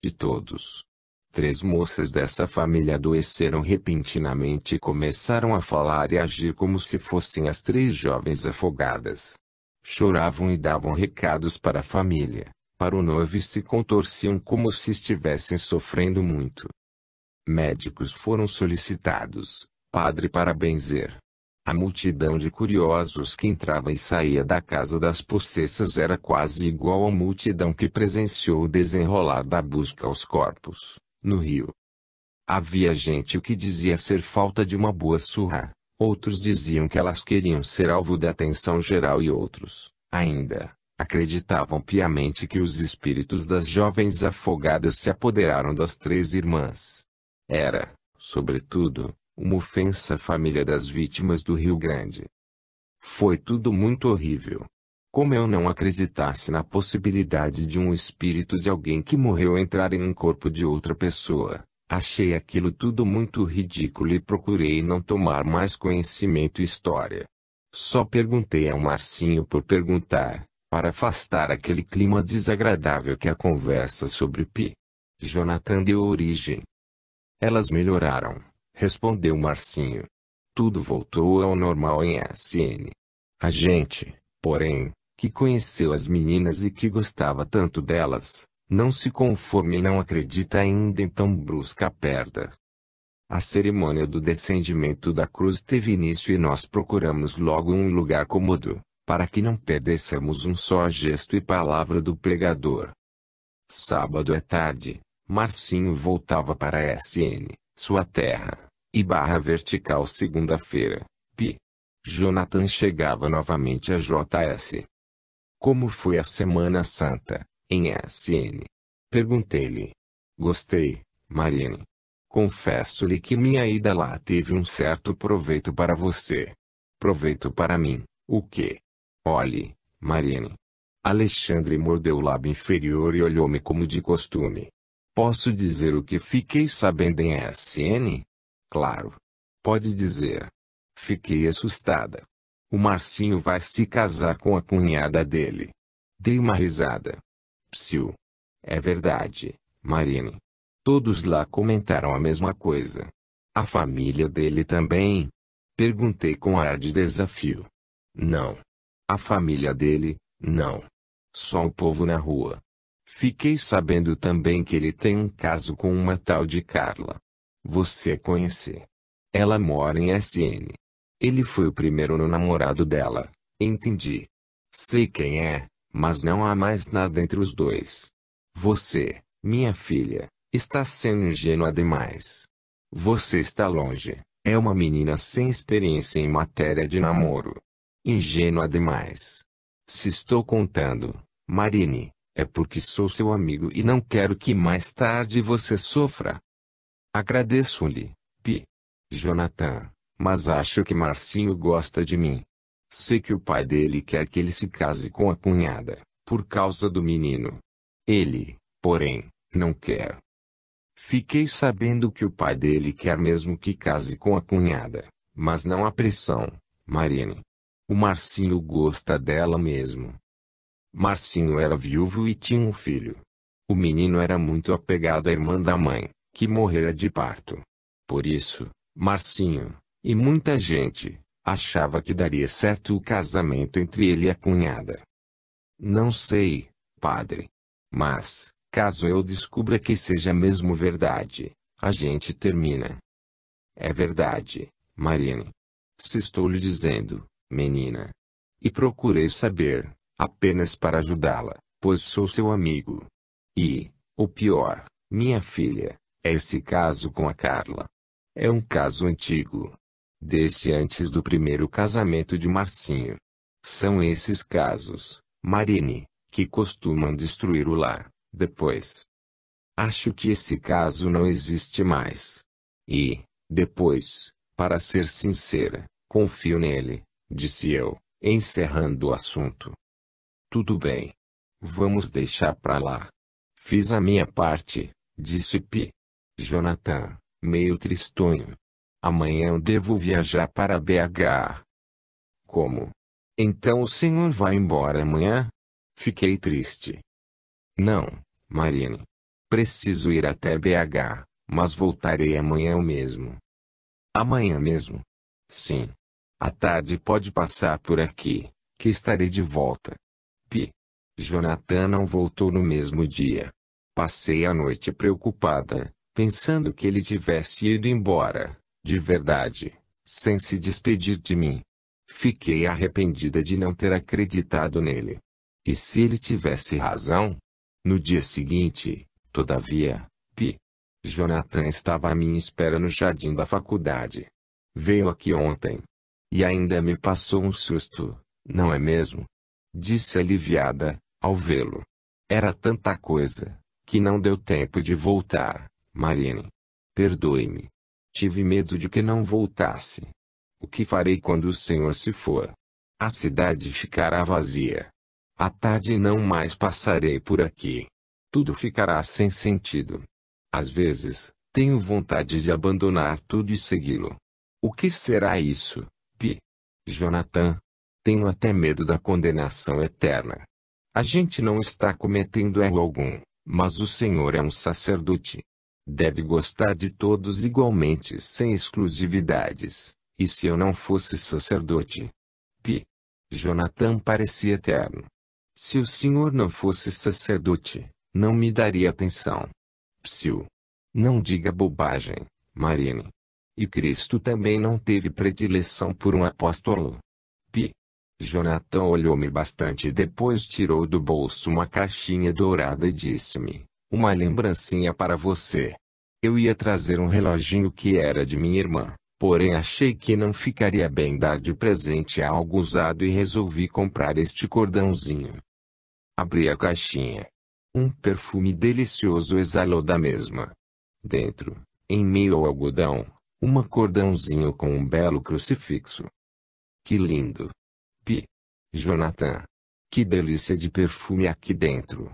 De todos. 3 moças dessa família adoeceram repentinamente e começaram a falar e agir como se fossem as 3 jovens afogadas. Choravam e davam recados para a família, para o noivo e se contorciam como se estivessem sofrendo muito. Médicos foram solicitados, padre para benzer. A multidão de curiosos que entrava e saía da casa das possessas era quase igual à multidão que presenciou o desenrolar da busca aos corpos, no rio. Havia gente que dizia ser falta de uma boa surra, outros diziam que elas queriam ser alvo da atenção geral e outros, ainda, acreditavam piamente que os espíritos das jovens afogadas se apoderaram das 3 irmãs. Era, sobretudo, uma ofensa à família das vítimas do Rio Grande. Foi tudo muito horrível. Como eu não acreditasse na possibilidade de um espírito de alguém que morreu entrar em um corpo de outra pessoa, achei aquilo tudo muito ridículo e procurei não tomar mais conhecimento e história. Só perguntei ao Marcinho por perguntar, para afastar aquele clima desagradável que a conversa sobre Pi. Jonathan deu origem. Elas melhoraram, respondeu Marcinho. Tudo voltou ao normal em SN. A gente, porém, que conheceu as meninas e que gostava tanto delas, não se conforma e não acredita ainda em tão brusca perda. A cerimônia do descendimento da cruz teve início e nós procuramos logo um lugar cômodo, para que não perdêssemos um só gesto e palavra do pregador. Sábado à tarde, Marcinho voltava para SN, sua terra, e barra vertical segunda-feira, Pi. Jonathan chegava novamente a JS. Como foi a Semana Santa, em SN? Perguntei-lhe. Gostei, Marine. Confesso-lhe que minha ida lá teve um certo proveito para você. Proveito para mim, o quê? Olhe, Marine. Alexandre mordeu o lábio inferior e olhou-me como de costume. Posso dizer o que fiquei sabendo em SN? Claro. Pode dizer. Fiquei assustada. O Marcinho vai se casar com a cunhada dele. Dei uma risada. Psiu. É verdade, Marine. Todos lá comentaram a mesma coisa. A família dele também? Perguntei com ar de desafio. Não. A família dele, não. Só o povo na rua. Fiquei sabendo também que ele tem um caso com uma tal de Carla. Você conhece? Ela mora em SN. Ele foi o primeiro no namorado dela. Entendi. Sei quem é, mas não há mais nada entre os dois. Você, minha filha, está sendo ingênua demais. Você está longe. É uma menina sem experiência em matéria de namoro. Ingênua demais. Se estou contando, Marine, é porque sou seu amigo e não quero que mais tarde você sofra. Agradeço-lhe, Pi. Jonathan, mas acho que Marcinho gosta de mim. Sei que o pai dele quer que ele se case com a cunhada, por causa do menino. Ele, porém, não quer. Fiquei sabendo que o pai dele quer mesmo que case com a cunhada, mas não há pressão, Marine. O Marcinho gosta dela mesmo. Marcinho era viúvo e tinha um filho. O menino era muito apegado à irmã da mãe, que morrera de parto. Por isso, Marcinho, e muita gente, achava que daria certo o casamento entre ele e a cunhada. Não sei, padre. Mas, caso eu descubra que seja mesmo verdade, a gente termina. É verdade, Marine. Se estou lhe dizendo, menina. E procurei saber, apenas para ajudá-la, pois sou seu amigo. E, o pior, minha filha, é esse caso com a Carla. É um caso antigo. Desde antes do primeiro casamento de Marcinho. São esses casos, Marine, que costumam destruir o lar, depois. Acho que esse caso não existe mais. E, depois, para ser sincera, confio nele, disse eu, encerrando o assunto. Tudo bem. Vamos deixar pra lá. Fiz a minha parte, disse Pi. Jonathan, meio tristonho. Amanhã eu devo viajar para BH. Como? Então o senhor vai embora amanhã? Fiquei triste. Não, Marine. Preciso ir até BH, mas voltarei amanhã mesmo. Amanhã mesmo? Sim. À tarde pode passar por aqui, que estarei de volta. Pi. Jonathan não voltou no mesmo dia. Passei a noite preocupada, pensando que ele tivesse ido embora, de verdade, sem se despedir de mim. Fiquei arrependida de não ter acreditado nele. E se ele tivesse razão? No dia seguinte, todavia, Pi. Jonathan estava à minha espera no jardim da faculdade. Veio aqui ontem. E ainda me passou um susto, não é mesmo? Disse aliviada, ao vê-lo. Era tanta coisa, que não deu tempo de voltar, Marine. Perdoe-me. Tive medo de que não voltasse. O que farei quando o senhor se for? A cidade ficará vazia. À tarde não mais passarei por aqui. Tudo ficará sem sentido. Às vezes, tenho vontade de abandonar tudo e segui-lo. O que será isso, Pi? Jonathan? Tenho até medo da condenação eterna. A gente não está cometendo erro algum, mas o Senhor é um sacerdote. Deve gostar de todos igualmente sem exclusividades. E se eu não fosse sacerdote? Pi. Jonathan parecia eterno. Se o Senhor não fosse sacerdote, não me daria atenção. Psiu. Não diga bobagem, Marine. E Cristo também não teve predileção por um apóstolo. Pi. Jonathan olhou-me bastante e depois tirou do bolso uma caixinha dourada e disse-me: uma lembrancinha para você. Eu ia trazer um reloginho que era de minha irmã, porém achei que não ficaria bem dar de presente algo usado e resolvi comprar este cordãozinho. Abri a caixinha. Um perfume delicioso exalou da mesma. Dentro, em meio ao algodão, um cordãozinho com um belo crucifixo. Que lindo! Pi. Jonathan. Que delícia de perfume aqui dentro.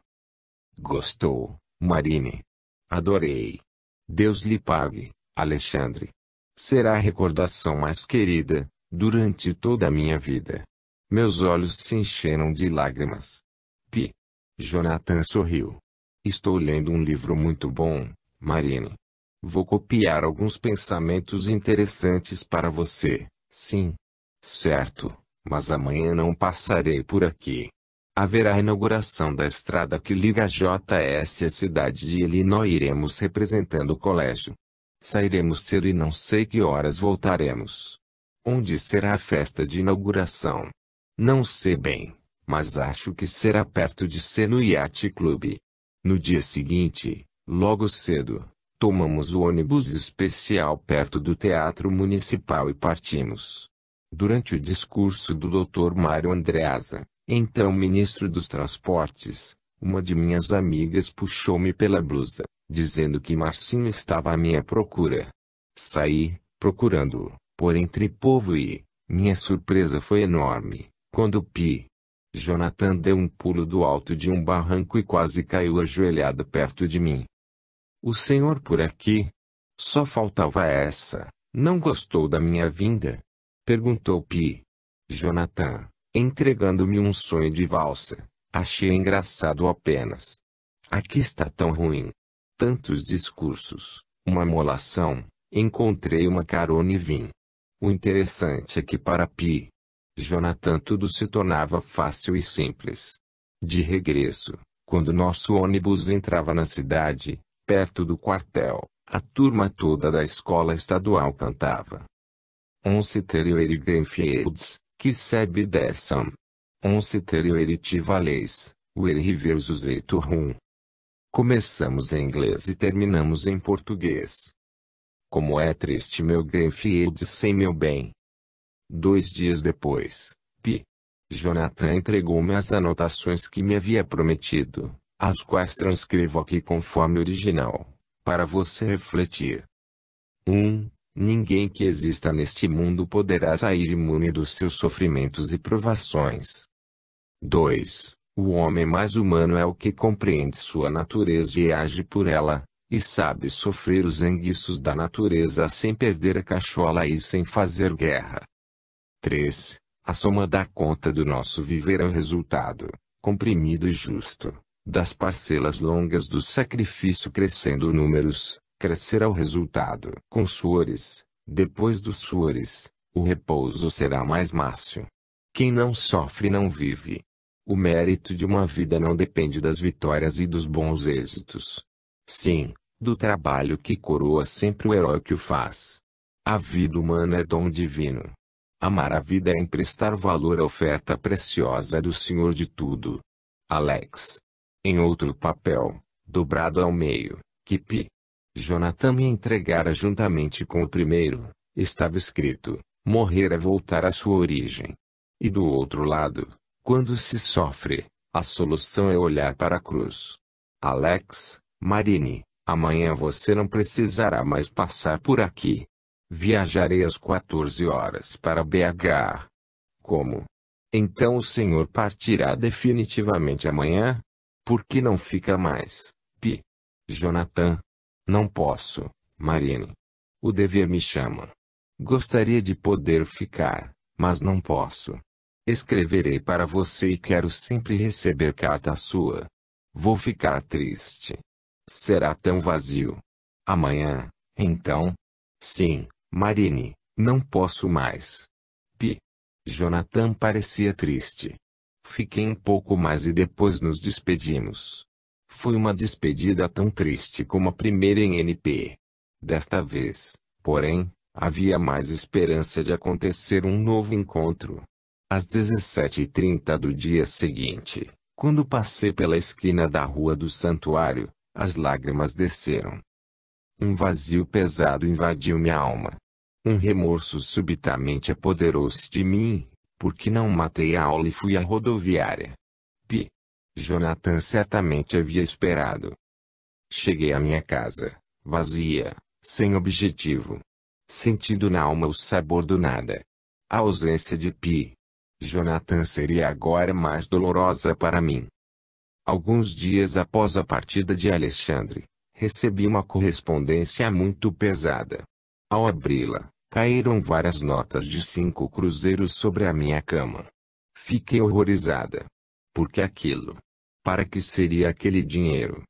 Gostou, Marine? Adorei. Deus lhe pague, Alexandre. Será a recordação mais querida, durante toda a minha vida. Meus olhos se encheram de lágrimas. Pi. Jonathan sorriu. Estou lendo um livro muito bom, Marine. Vou copiar alguns pensamentos interessantes para você, sim. Certo, mas amanhã não passarei por aqui. Haverá a inauguração da estrada que liga a JS à cidade de Illinois e iremos representando o colégio. Sairemos cedo e não sei que horas voltaremos. Onde será a festa de inauguração? Não sei bem, mas acho que será perto de ser no Yacht Club. No dia seguinte, logo cedo, tomamos o ônibus especial perto do Teatro Municipal e partimos. Durante o discurso do Dr. Mário Andreasa, então ministro dos Transportes, uma de minhas amigas puxou-me pela blusa, dizendo que Marcinho estava à minha procura. Saí, procurando-o, por entre povo e, minha surpresa foi enorme, quando Pi. Jonathan deu um pulo do alto de um barranco e quase caiu ajoelhado perto de mim. O senhor por aqui? Só faltava essa. Não gostou da minha vinda? Perguntou Pi. Jonathan, entregando-me um sonho de valsa. Achei engraçado apenas. Aqui está tão ruim. Tantos discursos, uma molação. Encontrei uma carona e vim. O interessante é que para Pi. Jonathan tudo se tornava fácil e simples. De regresso, quando nosso ônibus entrava na cidade, perto do quartel, a turma toda da escola estadual cantava. On Citerioeri Greenfields, que sebe dessam. On Citerioeri Tivales, Where Rivers Rum. Começamos em inglês e terminamos em português. Como é triste meu Greenfields sem meu bem. 2 dias depois, Pi. Jonathan entregou-me as anotações que me havia prometido, as quais transcrevo aqui conforme original, para você refletir. 1. Ninguém que exista neste mundo poderá sair imune dos seus sofrimentos e provações. 2. O homem mais humano é o que compreende sua natureza e age por ela, e sabe sofrer os enguiços da natureza sem perder a cachola e sem fazer guerra. 3. A soma da conta do nosso viver é o resultado, comprimido e justo, Das parcelas longas do sacrifício crescendo números, crescerá o resultado. Com suores, depois dos suores, o repouso será mais mácio. Quem não sofre não vive. O mérito de uma vida não depende das vitórias e dos bons êxitos. Sim, do trabalho que coroa sempre o herói que o faz. A vida humana é dom divino. Amar a vida é emprestar valor à oferta preciosa do Senhor de tudo. Alex. Em outro papel, dobrado ao meio, que P. Jonathan me entregara juntamente com o primeiro, estava escrito: morrer é voltar à sua origem. E do outro lado, quando se sofre, a solução é olhar para a cruz. Alex, Marine, amanhã você não precisará mais passar por aqui. Viajarei às 14 horas para BH. Como? Então o senhor partirá definitivamente amanhã? Por que não fica mais, P. Jonathan? Não posso, Marine. O dever me chama. Gostaria de poder ficar, mas não posso. Escreverei para você e quero sempre receber carta sua. Vou ficar triste. Será tão vazio. Amanhã, então? Sim, Marine, não posso mais. P. Jonathan parecia triste. Fiquei um pouco mais e depois nos despedimos. Foi uma despedida tão triste como a primeira em NP. Desta vez, porém, havia mais esperança de acontecer um novo encontro. Às 17h30 do dia seguinte, quando passei pela esquina da Rua do Santuário, as lágrimas desceram. Um vazio pesado invadiu minha alma. Um remorso subitamente apoderou-se de mim, porque não matei a aula e fui à rodoviária. P. Jonathan certamente havia esperado. Cheguei à minha casa, vazia, sem objetivo. Sentindo na alma o sabor do nada. A ausência de P. Jonathan seria agora mais dolorosa para mim. Alguns dias após a partida de Alexandre, recebi uma correspondência muito pesada. Ao abri-la, caíram várias notas de 5 cruzeiros sobre a minha cama. Fiquei horrorizada. Por que aquilo? Para que seria aquele dinheiro?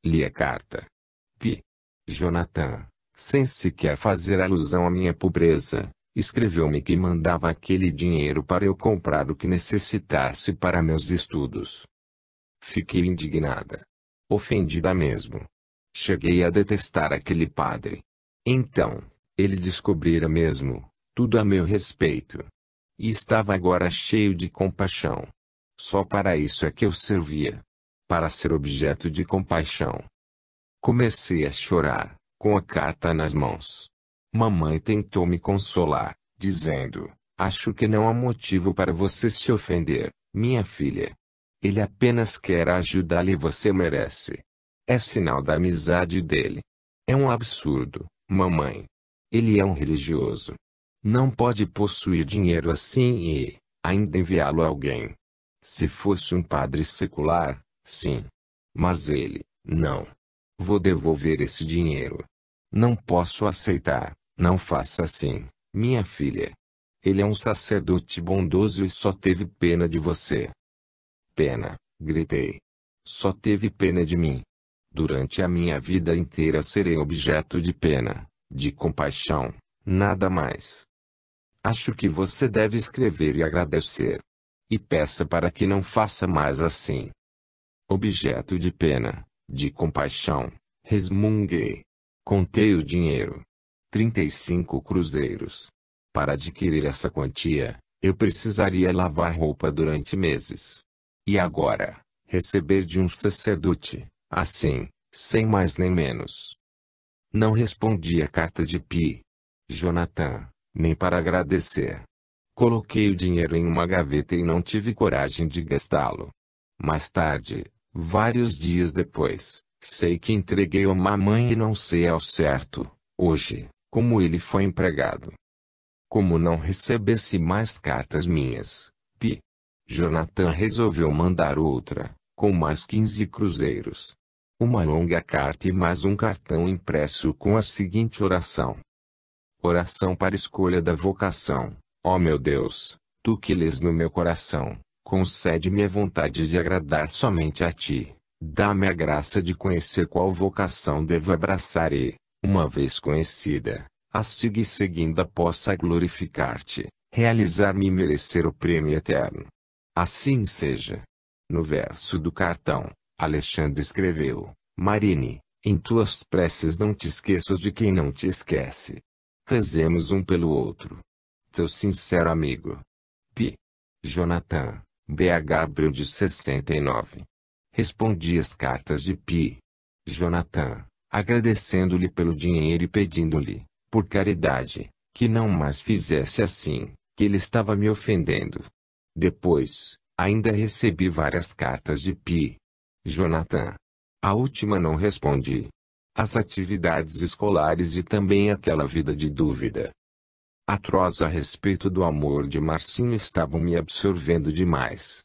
Li a carta. P. Jonathan, sem sequer fazer alusão à minha pobreza, escreveu-me que mandava aquele dinheiro para eu comprar o que necessitasse para meus estudos. Fiquei indignada. Ofendida mesmo. Cheguei a detestar aquele padre. Então, ele descobrira mesmo tudo a meu respeito. E estava agora cheio de compaixão. Só para isso é que eu servia. Para ser objeto de compaixão. Comecei a chorar, com a carta nas mãos. Mamãe tentou me consolar, dizendo: acho que não há motivo para você se ofender, minha filha. Ele apenas quer ajudá-la e você merece. É sinal da amizade dele. É um absurdo, mamãe. Ele é um religioso. Não pode possuir dinheiro assim e ainda enviá-lo a alguém. Se fosse um padre secular, sim. Mas ele, não. Vou devolver esse dinheiro. Não posso aceitar, não faça assim, minha filha. Ele é um sacerdote bondoso e só teve pena de você. Pena, gritei. Só teve pena de mim. Durante a minha vida inteira serei objeto de pena, de compaixão, nada mais. Acho que você deve escrever e agradecer. E peça para que não faça mais assim. Objeto de pena, de compaixão, resmunguei. Contei o dinheiro. 35 cruzeiros. Para adquirir essa quantia, eu precisaria lavar roupa durante meses. E agora, receber de um sacerdote, assim, sem mais nem menos. Não respondi a carta de P. Jonathan, nem para agradecer. Coloquei o dinheiro em uma gaveta e não tive coragem de gastá-lo. Mais tarde, vários dias depois, sei que entreguei a mamãe e não sei ao certo, hoje, como ele foi empregado. Como não recebesse mais cartas minhas, P. Jonathan resolveu mandar outra, com mais 15 cruzeiros. Uma longa carta e mais um cartão impresso com a seguinte oração. Oração para escolha da vocação. Ó meu Deus, tu que lês no meu coração, Concede-me a vontade de agradar somente a ti. Dá-me a graça de conhecer qual vocação devo abraçar e, uma vez conhecida, a siga e seguindo possa glorificar-te, realizar-me e merecer o prêmio eterno. Assim seja. No verso do cartão, Alexandre escreveu: Marine, em tuas preces não te esqueças de quem não te esquece. Rezemos um pelo outro. Teu sincero amigo. P. Jonathan, BH Abril de 69. Respondi as cartas de P. Jonathan, agradecendo-lhe pelo dinheiro e pedindo-lhe, por caridade, que não mais fizesse assim, que ele estava me ofendendo. Depois, ainda recebi várias cartas de P. Jonathan. A última não respondi. As atividades escolares e também aquela vida de dúvida atroz a respeito do amor de Marcinho estavam me absorvendo demais.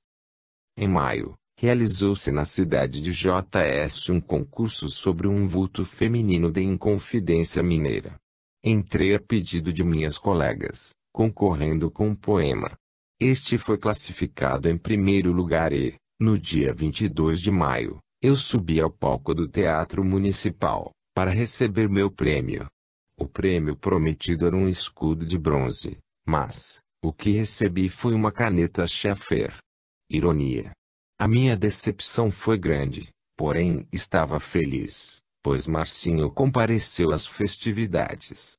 Em maio, realizou-se na cidade de JS um concurso sobre um vulto feminino de Inconfidência Mineira. Entrei a pedido de minhas colegas, concorrendo com um poema. Este foi classificado em primeiro lugar e, no dia 22 de maio, eu subi ao palco do Teatro Municipal, para receber meu prêmio. O prêmio prometido era um escudo de bronze, mas, o que recebi foi uma caneta Scheffer. Ironia. A minha decepção foi grande, porém estava feliz, pois Marcinho compareceu às festividades.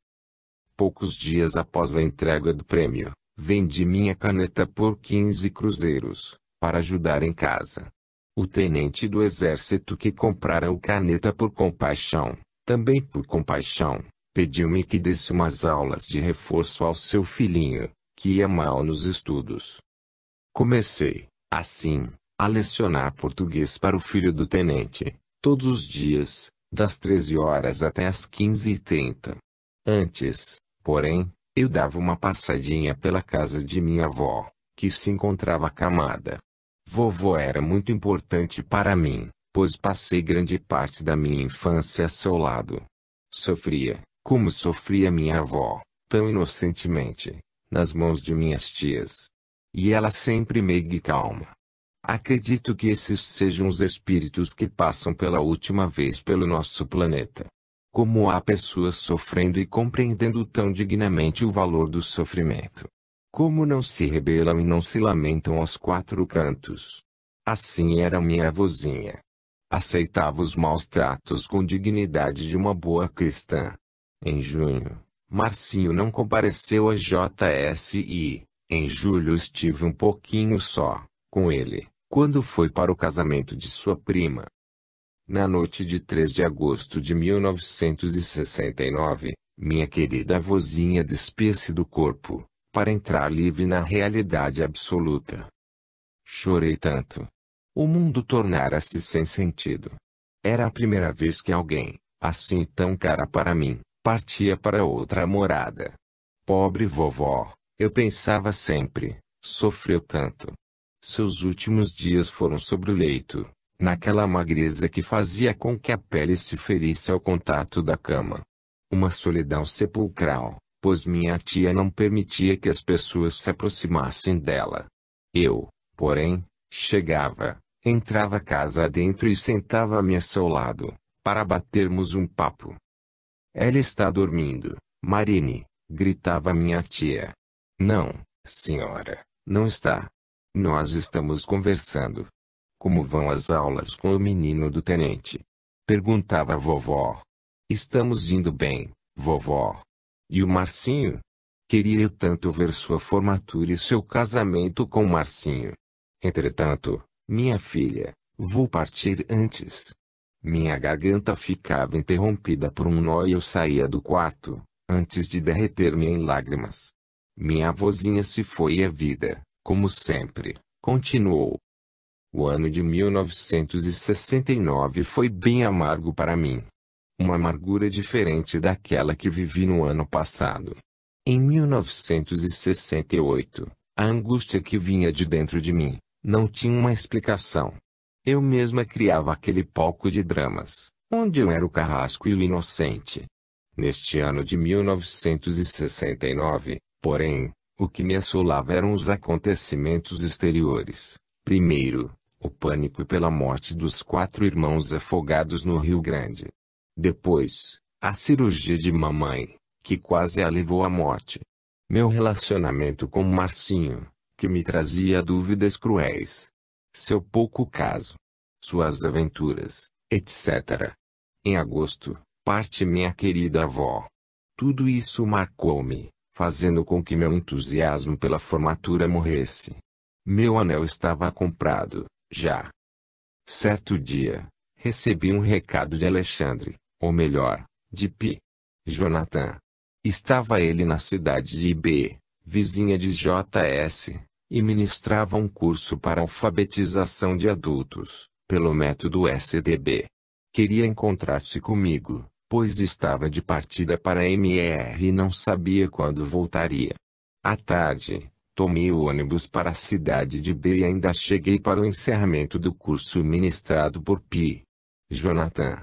Poucos dias após a entrega do prêmio, vendi minha caneta por 15 cruzeiros, para ajudar em casa. O tenente do exército que comprara o caneta por compaixão, também por compaixão, pediu-me que desse umas aulas de reforço ao seu filhinho, que ia mal nos estudos. Comecei, assim, a lecionar português para o filho do tenente, todos os dias, das 13 horas até as 15h30. Antes, porém, eu dava uma passadinha pela casa de minha avó, que se encontrava acamada. Vovó era muito importante para mim, pois passei grande parte da minha infância a seu lado. Sofria, como sofria minha avó, tão inocentemente, nas mãos de minhas tias. E ela sempre meiga e calma. Acredito que esses sejam os espíritos que passam pela última vez pelo nosso planeta. Como há pessoas sofrendo e compreendendo tão dignamente o valor do sofrimento. Como não se rebelam e não se lamentam aos quatro cantos. Assim era minha avózinha. Aceitava os maus tratos com dignidade de uma boa cristã. Em junho, Marcinho não compareceu a JS e, em julho estive um pouquinho só, com ele, quando foi para o casamento de sua prima. Na noite de 3 de agosto de 1969, minha querida avózinha despia-se do corpo, para entrar livre na realidade absoluta. Chorei tanto. O mundo tornara-se sem sentido. Era a primeira vez que alguém, assim tão cara para mim, partia para outra morada. Pobre vovó, eu pensava sempre, sofreu tanto. Seus últimos dias foram sobre o leito, naquela magreza que fazia com que a pele se ferisse ao contato da cama. Uma solidão sepulcral, pois minha tia não permitia que as pessoas se aproximassem dela. Eu, porém, chegava, entrava casa adentro e sentava-me a seu lado, para batermos um papo. Ela está dormindo, Marine, gritava minha tia. Não, senhora, não está. Nós estamos conversando. Como vão as aulas com o menino do tenente? Perguntava a vovó. Estamos indo bem, vovó. E o Marcinho? Queria eu tanto ver sua formatura e seu casamento com o Marcinho. Entretanto, minha filha, vou partir antes. Minha garganta ficava interrompida por um nó e eu saía do quarto, antes de derreter-me em lágrimas. Minha avózinha se foi e a vida, como sempre, continuou. O ano de 1969 foi bem amargo para mim. Uma amargura diferente daquela que vivi no ano passado. Em 1968, a angústia que vinha de dentro de mim, não tinha uma explicação. Eu mesma criava aquele palco de dramas, onde eu era o carrasco e o inocente. Neste ano de 1969, porém, O que me assolava eram os acontecimentos exteriores. Primeiro, o pânico pela morte dos 4 irmãos afogados no Rio Grande. Depois, a cirurgia de mamãe, que quase a levou à morte. Meu relacionamento com Marcinho, que me trazia dúvidas cruéis. Seu pouco caso. Suas aventuras, etc. Em agosto, parte minha querida avó. Tudo isso marcou-me, fazendo com que meu entusiasmo pela formatura morresse. Meu anel estava comprado, já. Certo dia, recebi um recado de Alexandre, ou melhor, de Pi. Jonathan. Estava ele na cidade de IB, vizinha de JS, e ministrava um curso para alfabetização de adultos, pelo método SDB. Queria encontrar-se comigo, pois estava de partida para MR e não sabia quando voltaria. À tarde, tomei o ônibus para a cidade de B e ainda cheguei para o encerramento do curso ministrado por Pi. Jonathan.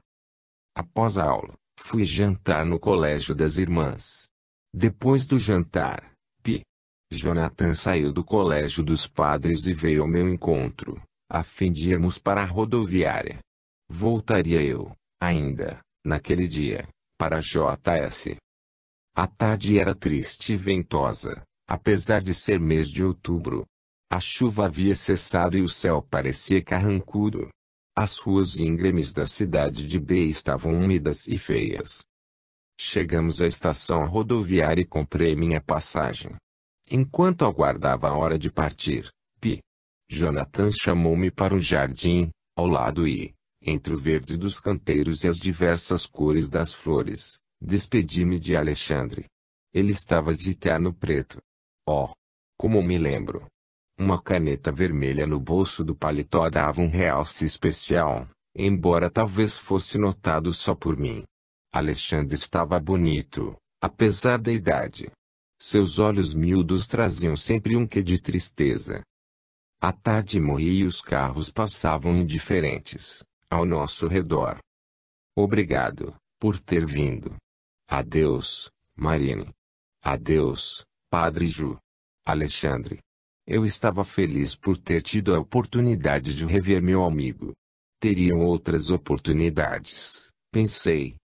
Após a aula, fui jantar no colégio das irmãs. Depois do jantar, Pi. Jonathan saiu do colégio dos padres e veio ao meu encontro, a fim de irmos para a rodoviária. Voltaria eu, ainda, naquele dia, para JS. A tarde era triste e ventosa, apesar de ser mês de outubro. A chuva havia cessado e o céu parecia carrancudo. As ruas íngremes da cidade de B estavam úmidas e feias. Chegamos à estação rodoviária e comprei minha passagem. Enquanto aguardava a hora de partir, Pi. Jonathan chamou-me para um jardim, ao lado e, entre o verde dos canteiros e as diversas cores das flores, despedi-me de Alexandre. Ele estava de terno preto. Oh! Como me lembro! Uma caneta vermelha no bolso do paletó dava um realce especial, embora talvez fosse notado só por mim. Alexandre estava bonito, apesar da idade. Seus olhos miúdos traziam sempre um quê de tristeza. A tarde morria e os carros passavam indiferentes, ao nosso redor. Obrigado, por ter vindo. Adeus, Marine. Adeus, Padre Ju. Alexandre. Eu estava feliz por ter tido a oportunidade de rever meu amigo. Teriam outras oportunidades, pensei.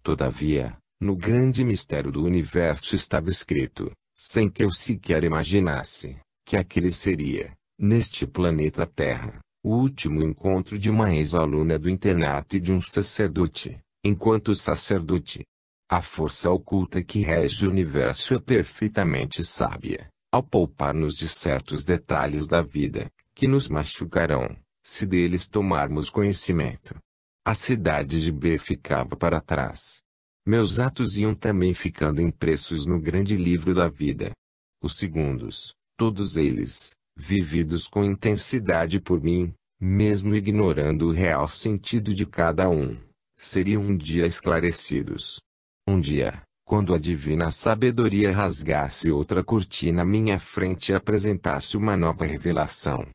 Todavia, no grande mistério do universo estava escrito, sem que eu sequer imaginasse, que aquele seria, neste planeta Terra, o último encontro de uma ex-aluna do internato e de um sacerdote, enquanto sacerdote. A força oculta que rege o universo é perfeitamente sábia, ao poupar-nos de certos detalhes da vida, que nos machucarão, se deles tomarmos conhecimento. A cidade de B ficava para trás. Meus atos iam também ficando impressos no grande livro da vida. Os segundos, todos eles, vividos com intensidade por mim, mesmo ignorando o real sentido de cada um, seriam um dia esclarecidos. Um dia, quando a divina sabedoria rasgasse outra cortina à minha frente e apresentasse uma nova revelação.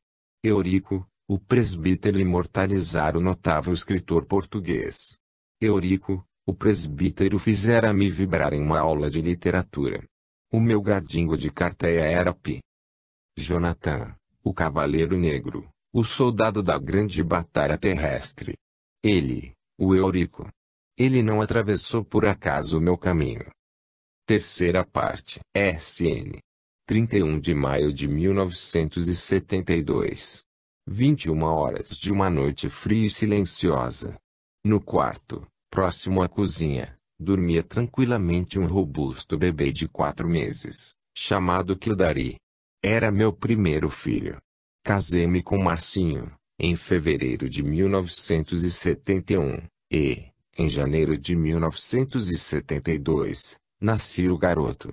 Eurico, o presbítero imortalizara o notável escritor português. Eurico, o presbítero fizera-me vibrar em uma aula de literatura. O meu gardingo de carteia era Pi. Jonathan, o cavaleiro negro, o soldado da grande batalha terrestre. Ele, o Eurico. Ele não atravessou por acaso o meu caminho. Terceira parte. SN. 31 de maio de 1972. 21 horas de uma noite fria e silenciosa. No quarto, próximo à cozinha, dormia tranquilamente um robusto bebê de 4 meses, chamado Kildari. Era meu primeiro filho. Casei-me com Marcinho, em fevereiro de 1971, e, em janeiro de 1972, nascia o garoto.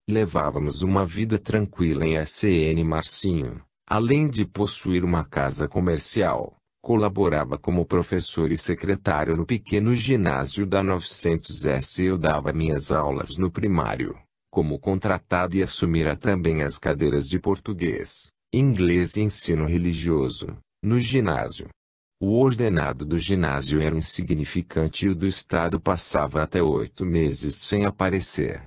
Levávamos uma vida tranquila em SN. Marcinho, além de possuir uma casa comercial, colaborava como professor e secretário no pequeno ginásio da 900S. Eu dava minhas aulas no primário, como contratado, e assumira também as cadeiras de português, inglês e ensino religioso, no ginásio. O ordenado do ginásio era insignificante e o do estado passava até 8 meses sem aparecer.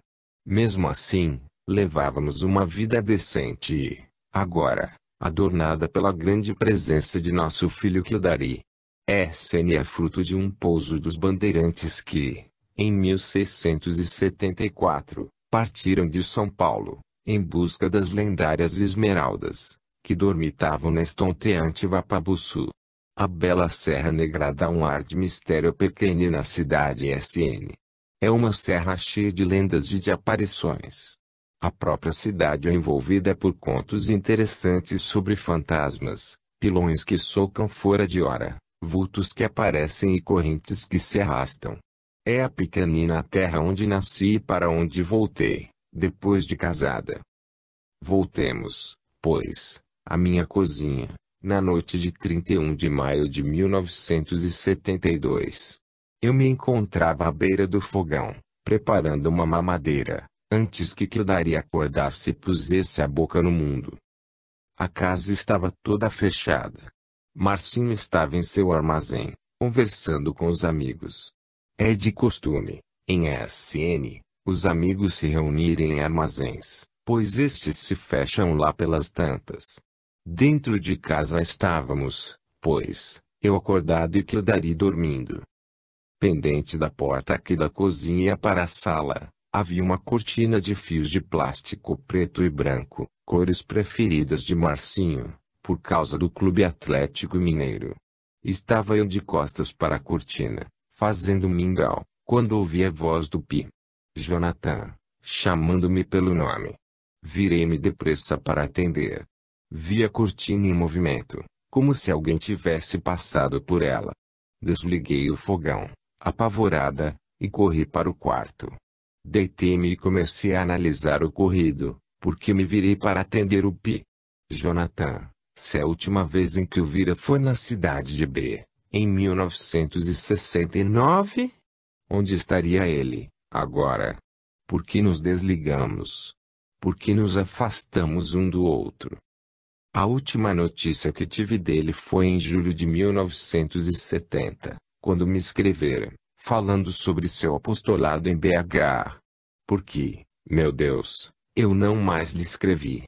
Mesmo assim, Levávamos uma vida decente e, agora, adornada pela grande presença de nosso filho Kildare. SN é fruto de um pouso dos bandeirantes que, em 1674, partiram de São Paulo, em busca das lendárias esmeraldas, que dormitavam na estonteante Vapabuçu. A bela Serra Negra dá um ar de mistério pequenina à cidade SN. É uma serra cheia de lendas e de aparições. A própria cidade é envolvida por contos interessantes sobre fantasmas, pilões que socam fora de hora, vultos que aparecem e correntes que se arrastam. É a pequenina terra onde nasci e para onde voltei, depois de casada. Voltemos, pois, à minha cozinha, na noite de 31 de maio de 1972. Eu me encontrava à beira do fogão, preparando uma mamadeira, antes que Kildare acordasse e pusesse a boca no mundo. A casa estava toda fechada. Marcinho estava em seu armazém, conversando com os amigos. É de costume, em SN, os amigos se reunirem em armazéns, pois estes se fecham lá pelas tantas. Dentro de casa estávamos, pois, eu acordado e Kildare dormindo. Pendente da porta aqui da cozinha para a sala, havia uma cortina de fios de plástico preto e branco, cores preferidas de Marcinho, por causa do Clube Atlético Mineiro. Estava eu de costas para a cortina, fazendo mingau, quando ouvi a voz do Pi. Jonathan, chamando-me pelo nome. Virei-me depressa para atender. Vi a cortina em movimento, como se alguém tivesse passado por ela. Desliguei o fogão, apavorada, e corri para o quarto. Deitei-me e comecei a analisar o ocorrido, porque me virei para atender o Pi. Jonathan, se a última vez em que o vira foi na cidade de B, em 1969? Onde estaria ele, agora? Por que nos desligamos? Por que nos afastamos um do outro? A última notícia que tive dele foi em julho de 1970, quando me escrevera, falando sobre seu apostolado em BH. Porque, meu Deus, eu não mais lhe escrevi.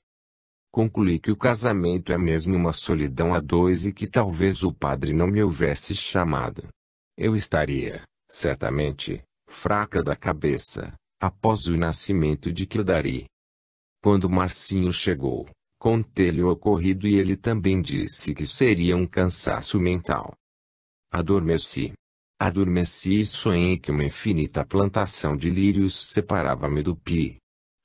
Concluí que o casamento é mesmo uma solidão a dois e que talvez o padre não me houvesse chamado. Eu estaria, certamente, fraca da cabeça, após o nascimento de Kildare. Quando Marcinho chegou, contei-lhe o ocorrido e ele também disse que seria um cansaço mental. Adormeci. Adormeci e sonhei que uma infinita plantação de lírios separava-me do Pi.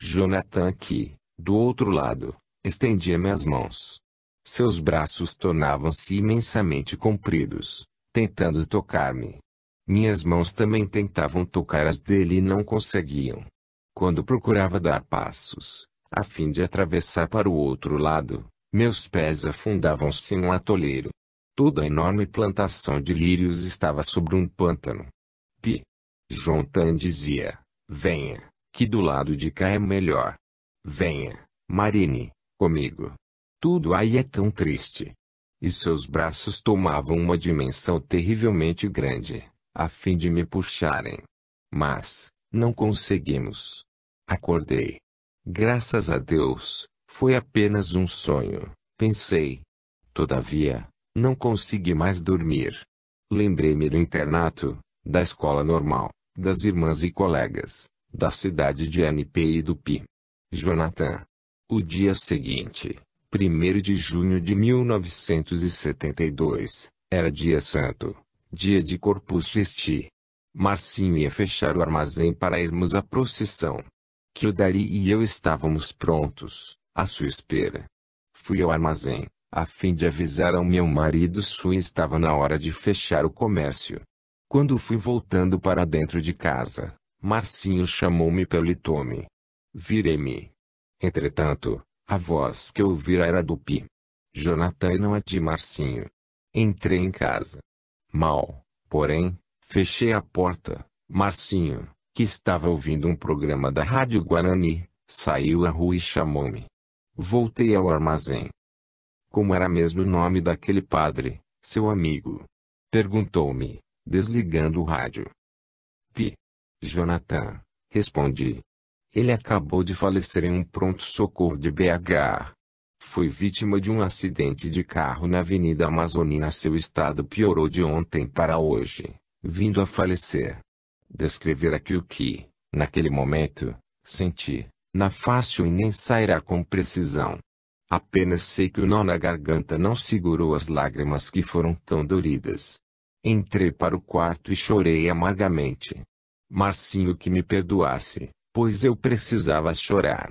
Jonathan que, do outro lado, estendia-me as mãos. Seus braços tornavam-se imensamente compridos, tentando tocar-me. Minhas mãos também tentavam tocar as dele e não conseguiam. Quando procurava dar passos, a fim de atravessar para o outro lado, meus pés afundavam-se em um atoleiro. Toda a enorme plantação de lírios estava sobre um pântano. Pi. Jonathan dizia, venha, que do lado de cá é melhor. Venha, Marine, comigo. Tudo aí é tão triste. E seus braços tomavam uma dimensão terrivelmente grande, a fim de me puxarem. Mas, não conseguimos. Acordei. Graças a Deus, foi apenas um sonho, pensei. Todavia, não consegui mais dormir. Lembrei-me do internato, da escola normal, das irmãs e colegas, da cidade de NP e do Pi. Jonathan. O dia seguinte, 1º de junho de 1972, era dia santo, dia de Corpus Christi. Marcinho ia fechar o armazém para irmos à procissão. Kildare e eu estávamos prontos, à sua espera. Fui ao armazém, a fim de avisar ao meu marido se estava na hora de fechar o comércio. Quando fui voltando para dentro de casa, Marcinho chamou-me pelo tome. Virei-me. Entretanto, a voz que eu ouvira era do Pi. Jonathan e não a de Marcinho. Entrei em casa. Mal, porém, fechei a porta. Marcinho, que estava ouvindo um programa da Rádio Guarani, saiu à rua e chamou-me. Voltei ao armazém. Como era mesmo o nome daquele padre, seu amigo? Perguntou-me, desligando o rádio. Pi. Jonathan, respondi. Ele acabou de falecer em um pronto-socorro de BH. Foi vítima de um acidente de carro na Avenida Amazônia. Seu estado piorou de ontem para hoje, vindo a falecer. Descrever aqui o que, naquele momento, senti, não é fácil e nem sairá com precisão. Apenas sei que o nó na garganta não segurou as lágrimas que foram tão doridas. Entrei para o quarto e chorei amargamente. Marcinho que me perdoasse, pois eu precisava chorar.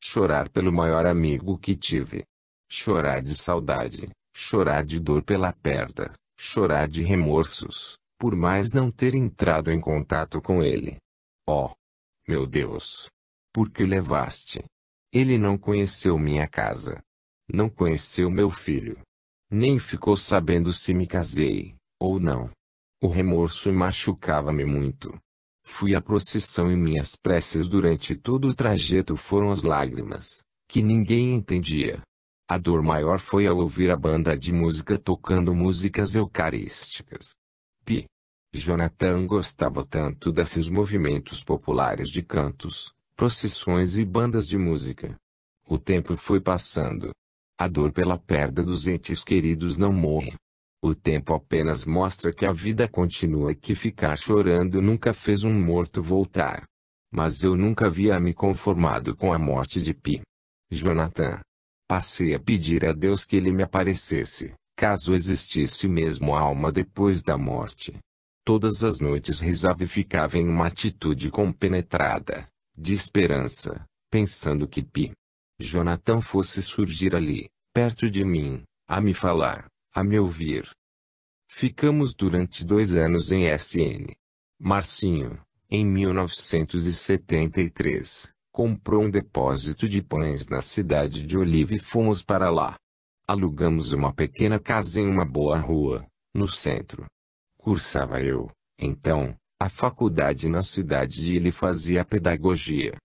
Chorar pelo maior amigo que tive. Chorar de saudade, chorar de dor pela perda, chorar de remorsos, por mais não ter entrado em contato com ele. Oh, meu Deus! Por que o levaste? Ele não conheceu minha casa. Não conheceu meu filho. Nem ficou sabendo se me casei, ou não. O remorso machucava-me muito. Fui à procissão e minhas preces durante todo o trajeto foram as lágrimas, que ninguém entendia. A dor maior foi ao ouvir a banda de música tocando músicas eucarísticas. Pi. Jonathan gostava tanto desses movimentos populares de cantos, procissões e bandas de música. O tempo foi passando. A dor pela perda dos entes queridos não morre. O tempo apenas mostra que a vida continua e que ficar chorando nunca fez um morto voltar. Mas eu nunca havia me conformado com a morte de Pi. Jonathan. Passei a pedir a Deus que ele me aparecesse, caso existisse mesmo alma depois da morte. Todas as noites rezava e ficava em uma atitude compenetrada, de esperança, pensando que Pi. Jonathan fosse surgir ali, perto de mim, a me falar, a me ouvir. Ficamos durante 2 anos em SN. Marcinho, em 1973, comprou um depósito de pães na cidade de Oliva e fomos para lá. Alugamos uma pequena casa em uma boa rua, no centro. Cursava eu, então, a faculdade na cidade e ele fazia pedagogia.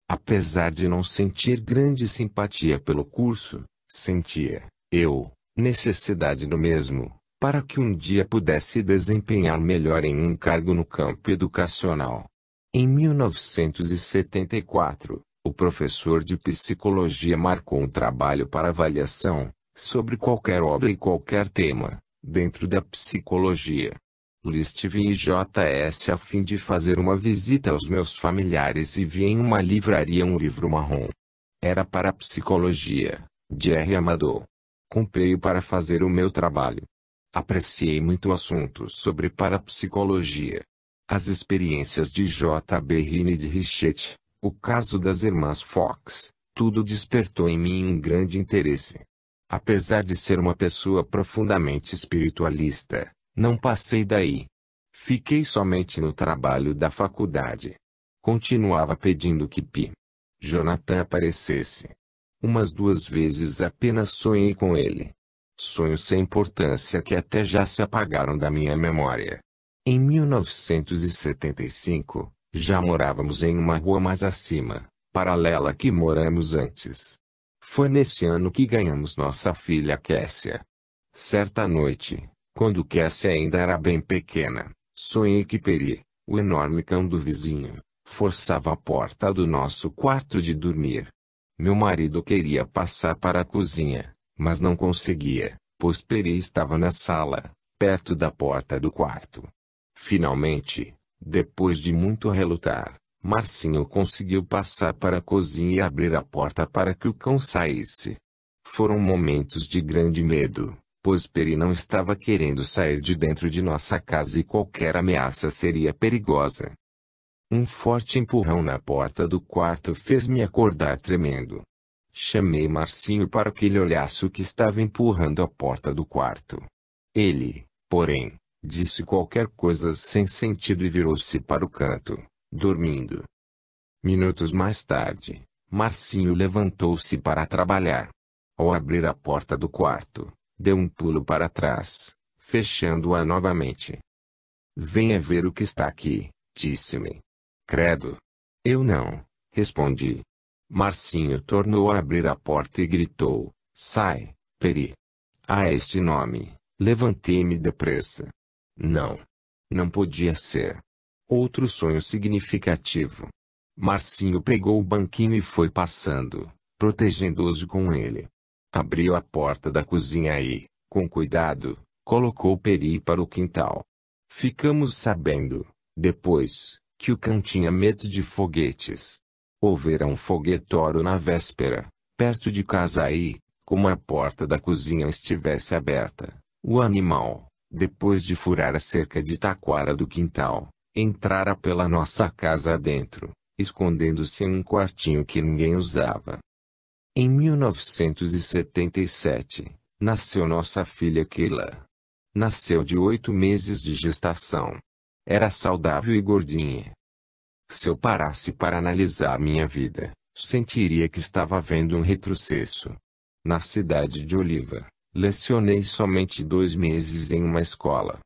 Apesar de não sentir grande simpatia pelo curso, sentia, eu, necessidade do mesmo, para que um dia pudesse desempenhar melhor em um cargo no campo educacional. Em 1974, o professor de psicologia marcou um trabalho para avaliação, sobre qualquer obra e qualquer tema, dentro da psicologia. Estive em JS a fim de fazer uma visita aos meus familiares e vi em uma livraria um livro marrom. Era para psicologia, de R. Amador. Comprei-o para fazer o meu trabalho. Apreciei muito o assunto sobre parapsicologia. As experiências de J.B. Rini de Richet, o caso das irmãs Fox, tudo despertou em mim um grande interesse. Apesar de ser uma pessoa profundamente espiritualista, não passei daí. Fiquei somente no trabalho da faculdade. Continuava pedindo que Pi. Jonathan aparecesse. Umas 2 vezes apenas sonhei com ele. Sonhos sem importância que até já se apagaram da minha memória. Em 1975, já morávamos em uma rua mais acima, paralela à que moramos antes. Foi nesse ano que ganhamos nossa filha Kessia. Certa noite, quando Kessia ainda era bem pequena, sonhei que Peri, o enorme cão do vizinho, forçava a porta do nosso quarto de dormir. Meu marido queria passar para a cozinha, mas não conseguia, pois Peri estava na sala, perto da porta do quarto. Finalmente, depois de muito relutar, Marcinho conseguiu passar para a cozinha e abrir a porta para que o cão saísse. Foram momentos de grande medo, pois Peri não estava querendo sair de dentro de nossa casa e qualquer ameaça seria perigosa. Um forte empurrão na porta do quarto fez-me acordar tremendo. Chamei Marcinho para que ele olhasse o que estava empurrando a porta do quarto. Ele, porém, disse qualquer coisa sem sentido e virou-se para o canto, dormindo. Minutos mais tarde, Marcinho levantou-se para trabalhar. Ao abrir a porta do quarto, deu um pulo para trás, fechando-a novamente. Venha ver o que está aqui, disse-me. Credo. Eu não, respondi. Marcinho tornou a abrir a porta e gritou, sai, Peri. A este nome, levantei-me depressa. Não. Não podia ser. Outro sonho significativo. Marcinho pegou o banquinho e foi passando, protegendo-os com ele. Abriu a porta da cozinha e, com cuidado, colocou o Peri para o quintal. Ficamos sabendo, depois, que o cão tinha medo de foguetes. Houvera um foguetório na véspera, perto de casa e, como a porta da cozinha estivesse aberta, o animal, depois de furar a cerca de taquara do quintal, entrara pela nossa casa adentro, escondendo-se em um quartinho que ninguém usava. Em 1977, nasceu nossa filha Keila. Nasceu de 8 meses de gestação. Era saudável e gordinha. Se eu parasse para analisar minha vida, sentiria que estava vendo um retrocesso. Na cidade de Oliva, lecionei somente 2 meses em uma escola.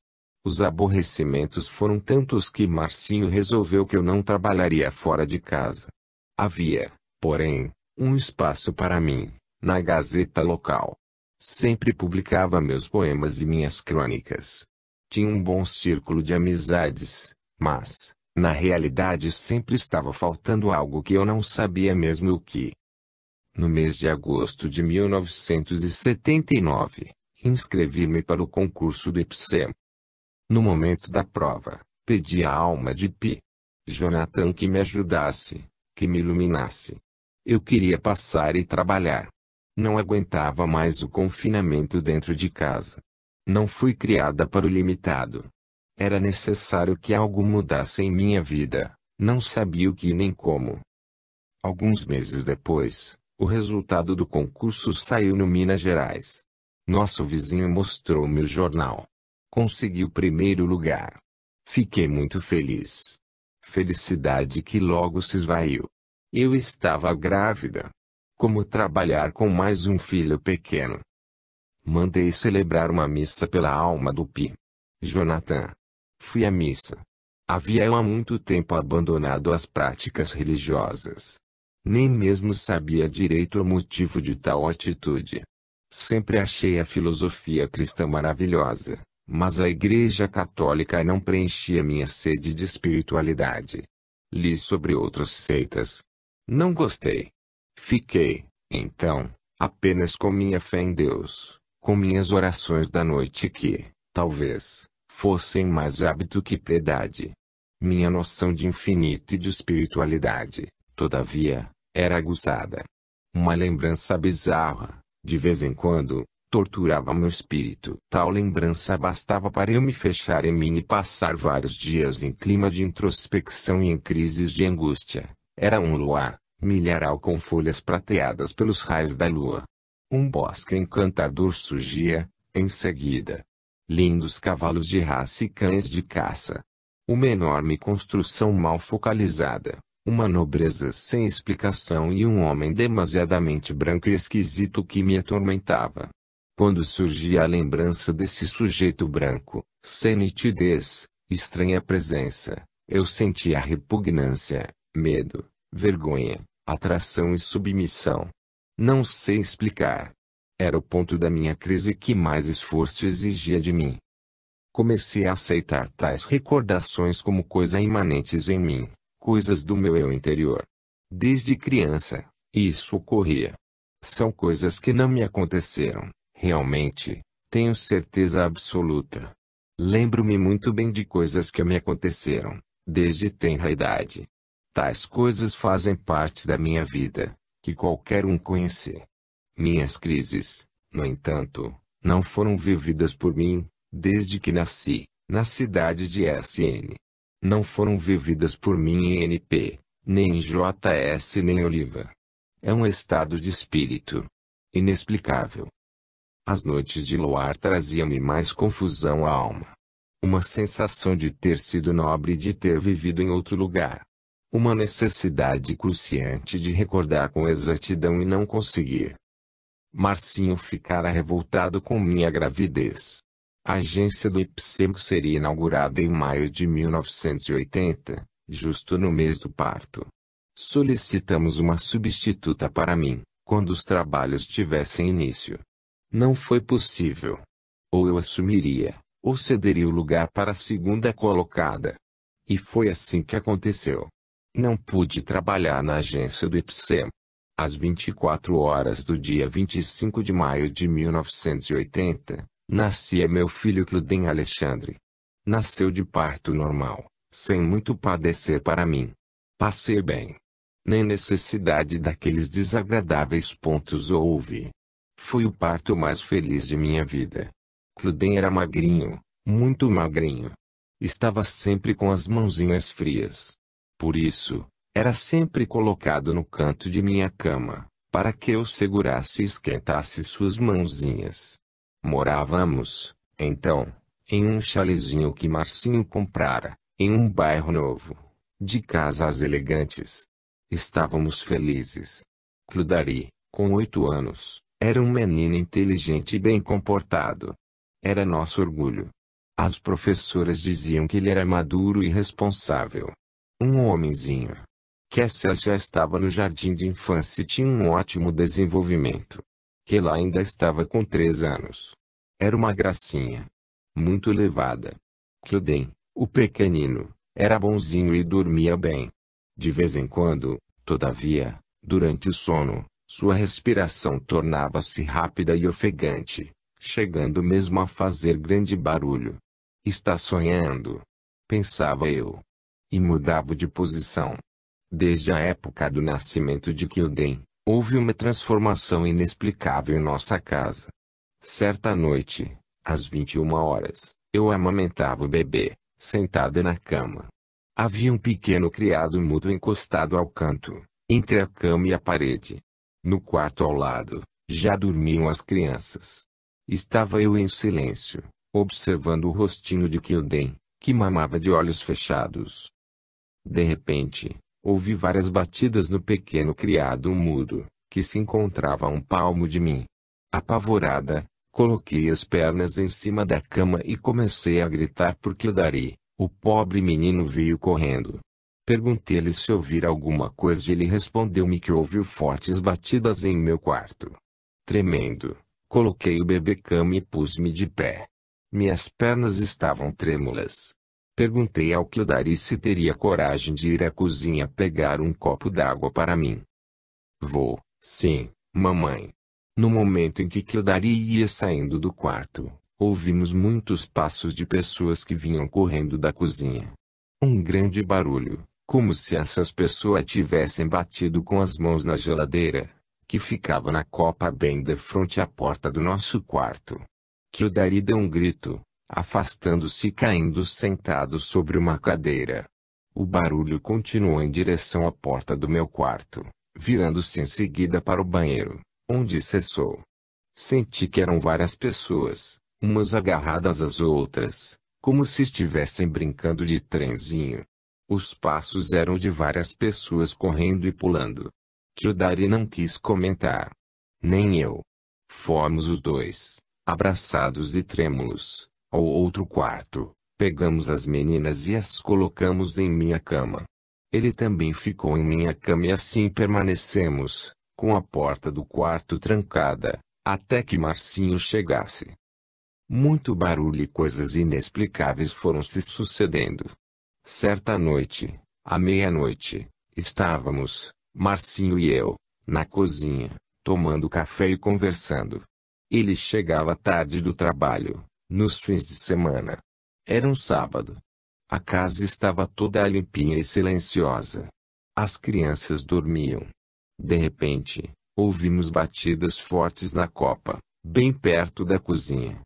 Os aborrecimentos foram tantos que Marcinho resolveu que eu não trabalharia fora de casa. Havia, porém, um espaço para mim, na Gazeta local. Sempre publicava meus poemas e minhas crônicas. Tinha um bom círculo de amizades, mas, na realidade sempre estava faltando algo que eu não sabia mesmo o que. No mês de agosto de 1979, inscrevi-me para o concurso do IPSEM. No momento da prova, pedi à alma de Pi. Jonathan que me ajudasse, que me iluminasse. Eu queria passar e trabalhar. Não aguentava mais o confinamento dentro de casa. Não fui criada para o limitado. Era necessário que algo mudasse em minha vida, não sabia o que nem como. Alguns meses depois, o resultado do concurso saiu no Minas Gerais. Nosso vizinho mostrou-me o jornal. Consegui o primeiro lugar. Fiquei muito feliz. Felicidade que logo se esvaiu. Eu estava grávida. Como trabalhar com mais um filho pequeno? Mandei celebrar uma missa pela alma do Pi. Jonathan. Fui à missa. Havia eu há muito tempo abandonado as práticas religiosas. Nem mesmo sabia direito o motivo de tal atitude. Sempre achei a filosofia cristã maravilhosa, mas a Igreja Católica não preenchia minha sede de espiritualidade. Li sobre outras seitas. Não gostei. Fiquei, então, apenas com minha fé em Deus, com minhas orações da noite que, talvez, fossem mais hábito que piedade. Minha noção de infinito e de espiritualidade, todavia, era aguçada. Uma lembrança bizarra, de vez em quando, torturava meu espírito. Tal lembrança bastava para eu me fechar em mim e passar vários dias em clima de introspecção e em crises de angústia. Era um luar, milharal com folhas prateadas pelos raios da lua. Um bosque encantador surgia, em seguida. Lindos cavalos de raça e cães de caça. Uma enorme construção mal focalizada, uma nobreza sem explicação e um homem demasiadamente branco e esquisito que me atormentava. Quando surgia a lembrança desse sujeito branco, sem nitidez, estranha presença, eu sentia repugnância, medo, vergonha, atração e submissão. Não sei explicar. Era o ponto da minha crise que mais esforço exigia de mim. Comecei a aceitar tais recordações como coisas imanentes em mim, coisas do meu eu interior. Desde criança, isso ocorria. São coisas que não me aconteceram, realmente, tenho certeza absoluta. Lembro-me muito bem de coisas que me aconteceram, desde tenra idade. Tais coisas fazem parte da minha vida, que qualquer um conhecer. Minhas crises, no entanto, não foram vividas por mim, desde que nasci, na cidade de SN. Não foram vividas por mim em NP, nem em JS nem Oliva. É um estado de espírito inexplicável. As noites de luar traziam-me mais confusão à alma. Uma sensação de ter sido nobre e de ter vivido em outro lugar. Uma necessidade cruciante de recordar com exatidão e não conseguir. Marcinho ficara revoltado com minha gravidez. A agência do IPSEM seria inaugurada em maio de 1980, justo no mês do parto. Solicitamos uma substituta para mim, quando os trabalhos tivessem início. Não foi possível. Ou eu assumiria, ou cederia o lugar para a segunda colocada. E foi assim que aconteceu. Não pude trabalhar na agência do IPSEM. Às 24 horas do dia 25 de maio de 1980, nascia meu filho Clodem Alexandre. Nasceu de parto normal, sem muito padecer para mim. Passei bem. Nem necessidade daqueles desagradáveis pontos houve. Foi o parto mais feliz de minha vida. Clodem era magrinho, muito magrinho. Estava sempre com as mãozinhas frias. Por isso, era sempre colocado no canto de minha cama, para que eu segurasse e esquentasse suas mãozinhas. Morávamos, então, em um chalezinho que Marcinho comprara, em um bairro novo, de casas elegantes. Estávamos felizes. Clodari, com 8 anos, era um menino inteligente e bem comportado. Era nosso orgulho. As professoras diziam que ele era maduro e responsável. Um homenzinho. Kessia já estava no jardim de infância e tinha um ótimo desenvolvimento. Kela ainda estava com 3 anos. Era uma gracinha. Muito levada. Clodem, o pequenino, era bonzinho e dormia bem. De vez em quando, todavia, durante o sono, sua respiração tornava-se rápida e ofegante, chegando mesmo a fazer grande barulho. Está sonhando? Pensava eu. E mudava de posição. Desde a época do nascimento de Clodem, houve uma transformação inexplicável em nossa casa. Certa noite, às 21 horas, eu amamentava o bebê, sentada na cama. Havia um pequeno criado mudo encostado ao canto, entre a cama e a parede. No quarto ao lado, já dormiam as crianças. Estava eu em silêncio, observando o rostinho de Clodem, que mamava de olhos fechados. De repente, ouvi várias batidas no pequeno criado mudo, que se encontrava a um palmo de mim. Apavorada, coloquei as pernas em cima da cama e comecei a gritar por Clodari. O pobre menino veio correndo. Perguntei-lhe se ouvira alguma coisa e ele respondeu-me que ouviu fortes batidas em meu quarto. Tremendo, coloquei o bebê cama e pus-me de pé. Minhas pernas estavam trêmulas. Perguntei ao Clodari se teria coragem de ir à cozinha pegar um copo d'água para mim. Vou, sim, mamãe. No momento em que Clodari ia saindo do quarto, ouvimos muitos passos de pessoas que vinham correndo da cozinha. Um grande barulho, como se essas pessoas tivessem batido com as mãos na geladeira, que ficava na copa bem de frente à porta do nosso quarto. Clodari deu um grito, afastando-se e caindo sentado sobre uma cadeira. O barulho continuou em direção à porta do meu quarto, virando-se em seguida para o banheiro, onde cessou. Senti que eram várias pessoas, umas agarradas às outras, como se estivessem brincando de trenzinho. Os passos eram de várias pessoas correndo e pulando. Clodari não quis comentar. Nem eu. Fomos os dois, abraçados e trêmulos, ao outro quarto, pegamos as meninas e as colocamos em minha cama. Ele também ficou em minha cama e assim permanecemos, com a porta do quarto trancada, até que Marcinho chegasse. Muito barulho e coisas inexplicáveis foram se sucedendo. Certa noite, à meia-noite, estávamos, Marcinho e eu, na cozinha, tomando café e conversando. Ele chegava tarde do trabalho, nos fins de semana. Era um sábado. A casa estava toda limpinha e silenciosa. As crianças dormiam. De repente, ouvimos batidas fortes na copa, bem perto da cozinha.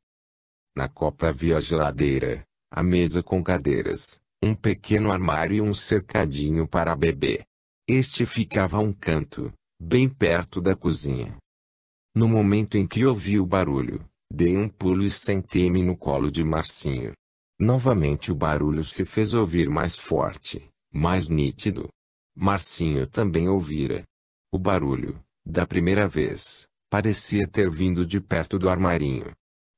Na copa havia a geladeira, a mesa com cadeiras, um pequeno armário e um cercadinho para bebê. Este ficava a um canto, bem perto da cozinha. No momento em que ouvi o barulho, dei um pulo e sentei-me no colo de Marcinho. Novamente o barulho se fez ouvir mais forte, mais nítido. Marcinho também ouvira. O barulho, da primeira vez, parecia ter vindo de perto do armarinho.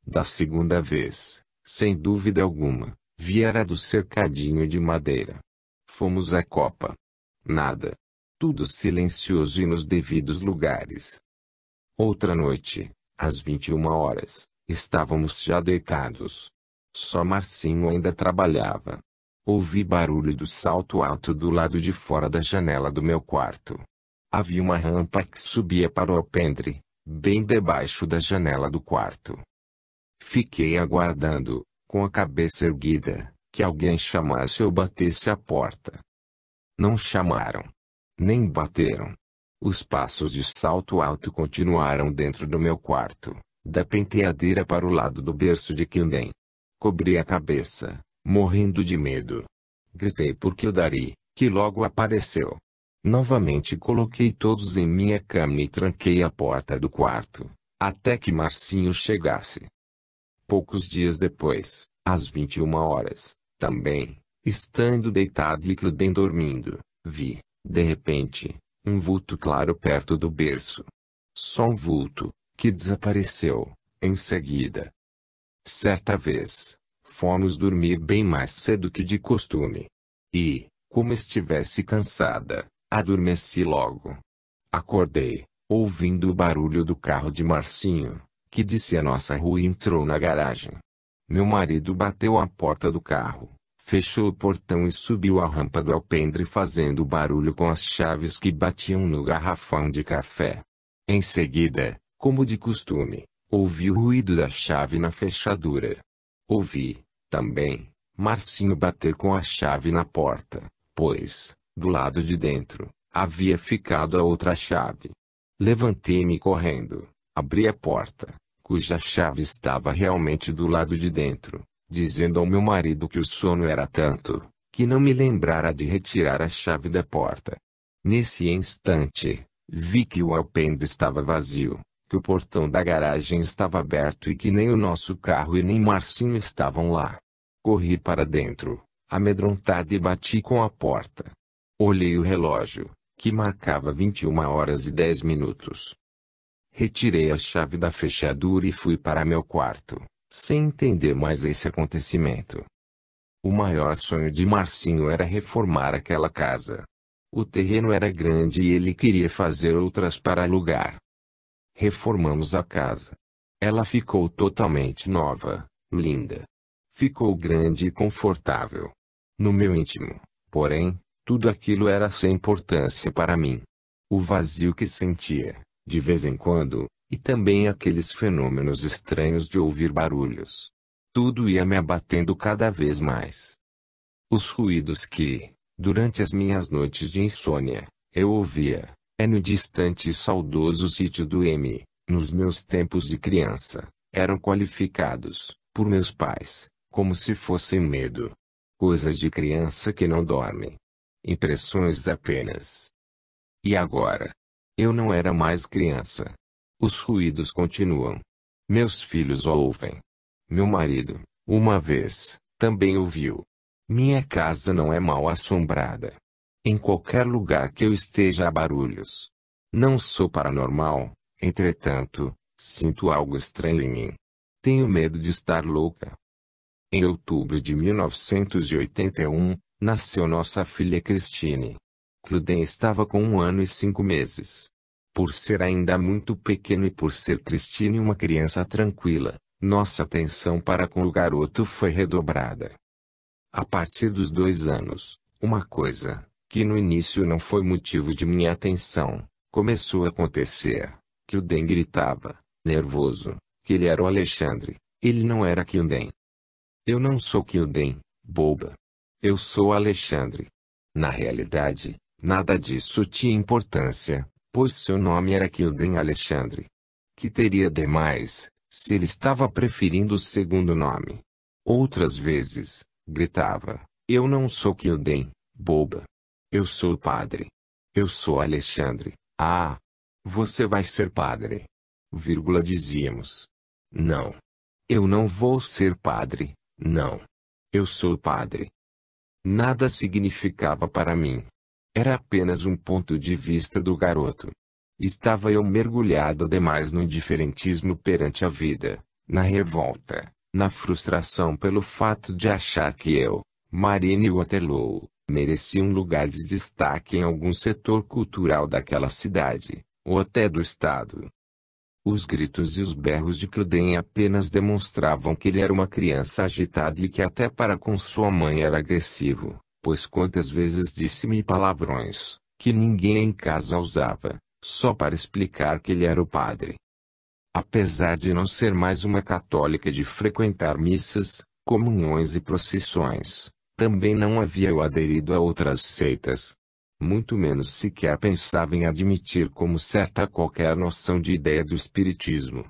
Da segunda vez, sem dúvida alguma, viera do cercadinho de madeira. Fomos à copa. Nada. Tudo silencioso e nos devidos lugares. Outra noite, às 21 horas, estávamos já deitados. Só Marcinho ainda trabalhava. Ouvi barulho do salto alto do lado de fora da janela do meu quarto. Havia uma rampa que subia para o alpendre, bem debaixo da janela do quarto. Fiquei aguardando, com a cabeça erguida, que alguém chamasse ou batesse à porta. Não chamaram. Nem bateram. Os passos de salto alto continuaram dentro do meu quarto, da penteadeira para o lado do berço de Kyuden. Cobri a cabeça, morrendo de medo. Gritei por Kyodari, que logo apareceu. Novamente coloquei todos em minha cama e tranquei a porta do quarto, até que Marcinho chegasse. Poucos dias depois, às 21 horas, também, estando deitado e Kyuden dormindo, vi, de repente, um vulto claro perto do berço. Só um vulto, que desapareceu, em seguida. Certa vez, fomos dormir bem mais cedo que de costume. E, como estivesse cansada, adormeci logo. Acordei, ouvindo o barulho do carro de Marcinho, que descia a nossa rua e entrou na garagem. Meu marido bateu a porta do carro, fechou o portão e subiu a rampa do alpendre fazendo barulho com as chaves que batiam no garrafão de café. Em seguida, como de costume, ouvi o ruído da chave na fechadura. Ouvi, também, Marcinho bater com a chave na porta, pois, do lado de dentro, havia ficado a outra chave. Levantei-me correndo, abri a porta, cuja chave estava realmente do lado de dentro, dizendo ao meu marido que o sono era tanto, que não me lembrara de retirar a chave da porta. Nesse instante, vi que o alpendre estava vazio, que o portão da garagem estava aberto e que nem o nosso carro e nem Marcinho estavam lá. Corri para dentro, amedrontado e bati com a porta. Olhei o relógio, que marcava 21 horas e 10 minutos. Retirei a chave da fechadura e fui para meu quarto, sem entender mais esse acontecimento. O maior sonho de Marcinho era reformar aquela casa. O terreno era grande e ele queria fazer outras para alugar. Reformamos a casa. Ela ficou totalmente nova, linda. Ficou grande e confortável. No meu íntimo, porém, tudo aquilo era sem importância para mim. O vazio que sentia, de vez em quando, e também aqueles fenômenos estranhos de ouvir barulhos. Tudo ia me abatendo cada vez mais. Os ruídos que, durante as minhas noites de insônia, eu ouvia, no distante e saudoso sítio do M, nos meus tempos de criança, eram qualificados, por meus pais, como se fossem medo. Coisas de criança que não dormem. Impressões apenas. E agora? Eu não era mais criança. Os ruídos continuam. Meus filhos ouvem. Meu marido, uma vez, também ouviu. Minha casa não é mal assombrada. Em qualquer lugar que eu esteja há barulhos. Não sou paranormal, entretanto, sinto algo estranho em mim. Tenho medo de estar louca. Em outubro de 1981, nasceu nossa filha Christine. Kyuden estava com 1 ano e 5 meses. Por ser ainda muito pequeno e por ser Christine uma criança tranquila, nossa atenção para com o garoto foi redobrada. A partir dos 2 anos, uma coisa, que no início não foi motivo de minha atenção, começou a acontecer. Kyuden gritava, nervoso, que ele era o Alexandre, ele não era Kyuden. Eu não sou Kyuden, boba. Eu sou Alexandre. Na realidade, nada disso tinha importância, pois seu nome era Kyuden Alexandre. Que teria demais, se ele estava preferindo o segundo nome? Outras vezes, gritava, eu não sou Kyuden, boba. Eu sou o padre. Eu sou Alexandre. Ah! Você vai ser padre. Dizíamos. Não. Eu não vou ser padre. Não. Eu sou padre. Nada significava para mim. Era apenas um ponto de vista do garoto. Estava eu mergulhado demais no indiferentismo perante a vida, na revolta, na frustração pelo fato de achar que eu, Marine Waterloo, merecia um lugar de destaque em algum setor cultural daquela cidade, ou até do estado. Os gritos e os berros de Kilden apenas demonstravam que ele era uma criança agitada e que até para com sua mãe era agressivo, pois quantas vezes disse-me palavrões, que ninguém em casa usava, só para explicar que ele era o padre. Apesar de não ser mais uma católica de frequentar missas, comunhões e procissões, também não havia eu aderido a outras seitas. Muito menos sequer pensava em admitir como certa qualquer noção de ideia do espiritismo.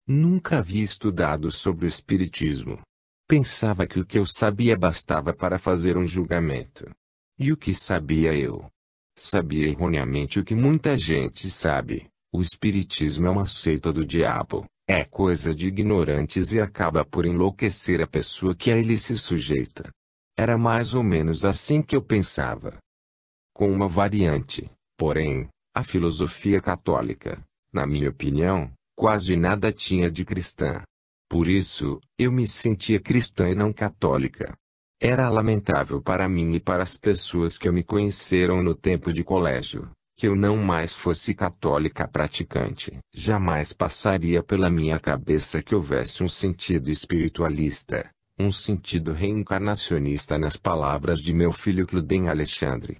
Nunca havia estudado sobre o espiritismo. Pensava que o que eu sabia bastava para fazer um julgamento. E o que sabia eu? Sabia erroneamente o que muita gente sabe: o espiritismo é uma seita do diabo, é coisa de ignorantes e acaba por enlouquecer a pessoa que a ele se sujeita. Era mais ou menos assim que eu pensava. Com uma variante, porém, a filosofia católica, na minha opinião, quase nada tinha de cristã. Por isso, eu me sentia cristã e não católica. Era lamentável para mim e para as pessoas que me conheceram no tempo de colégio, que eu não mais fosse católica praticante. Jamais passaria pela minha cabeça que houvesse um sentido espiritualista, um sentido reencarnacionista nas palavras de meu filho Kilden Alexandre.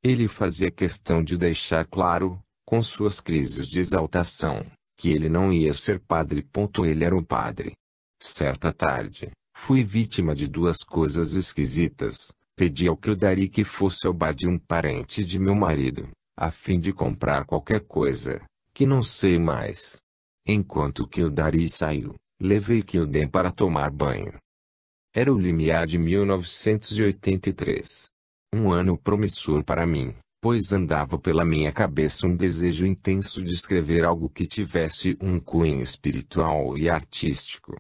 Ele fazia questão de deixar claro, com suas crises de exaltação, que ele não ia ser padre. Ele era um padre. Certa tarde, fui vítima de duas coisas esquisitas. Pedi ao Kildare que fosse ao bar de um parente de meu marido, a fim de comprar qualquer coisa, que não sei mais. Enquanto Kildare saiu, levei Kilden para tomar banho. Era o limiar de 1983. Um ano promissor para mim, pois andava pela minha cabeça um desejo intenso de escrever algo que tivesse um cunho espiritual e artístico.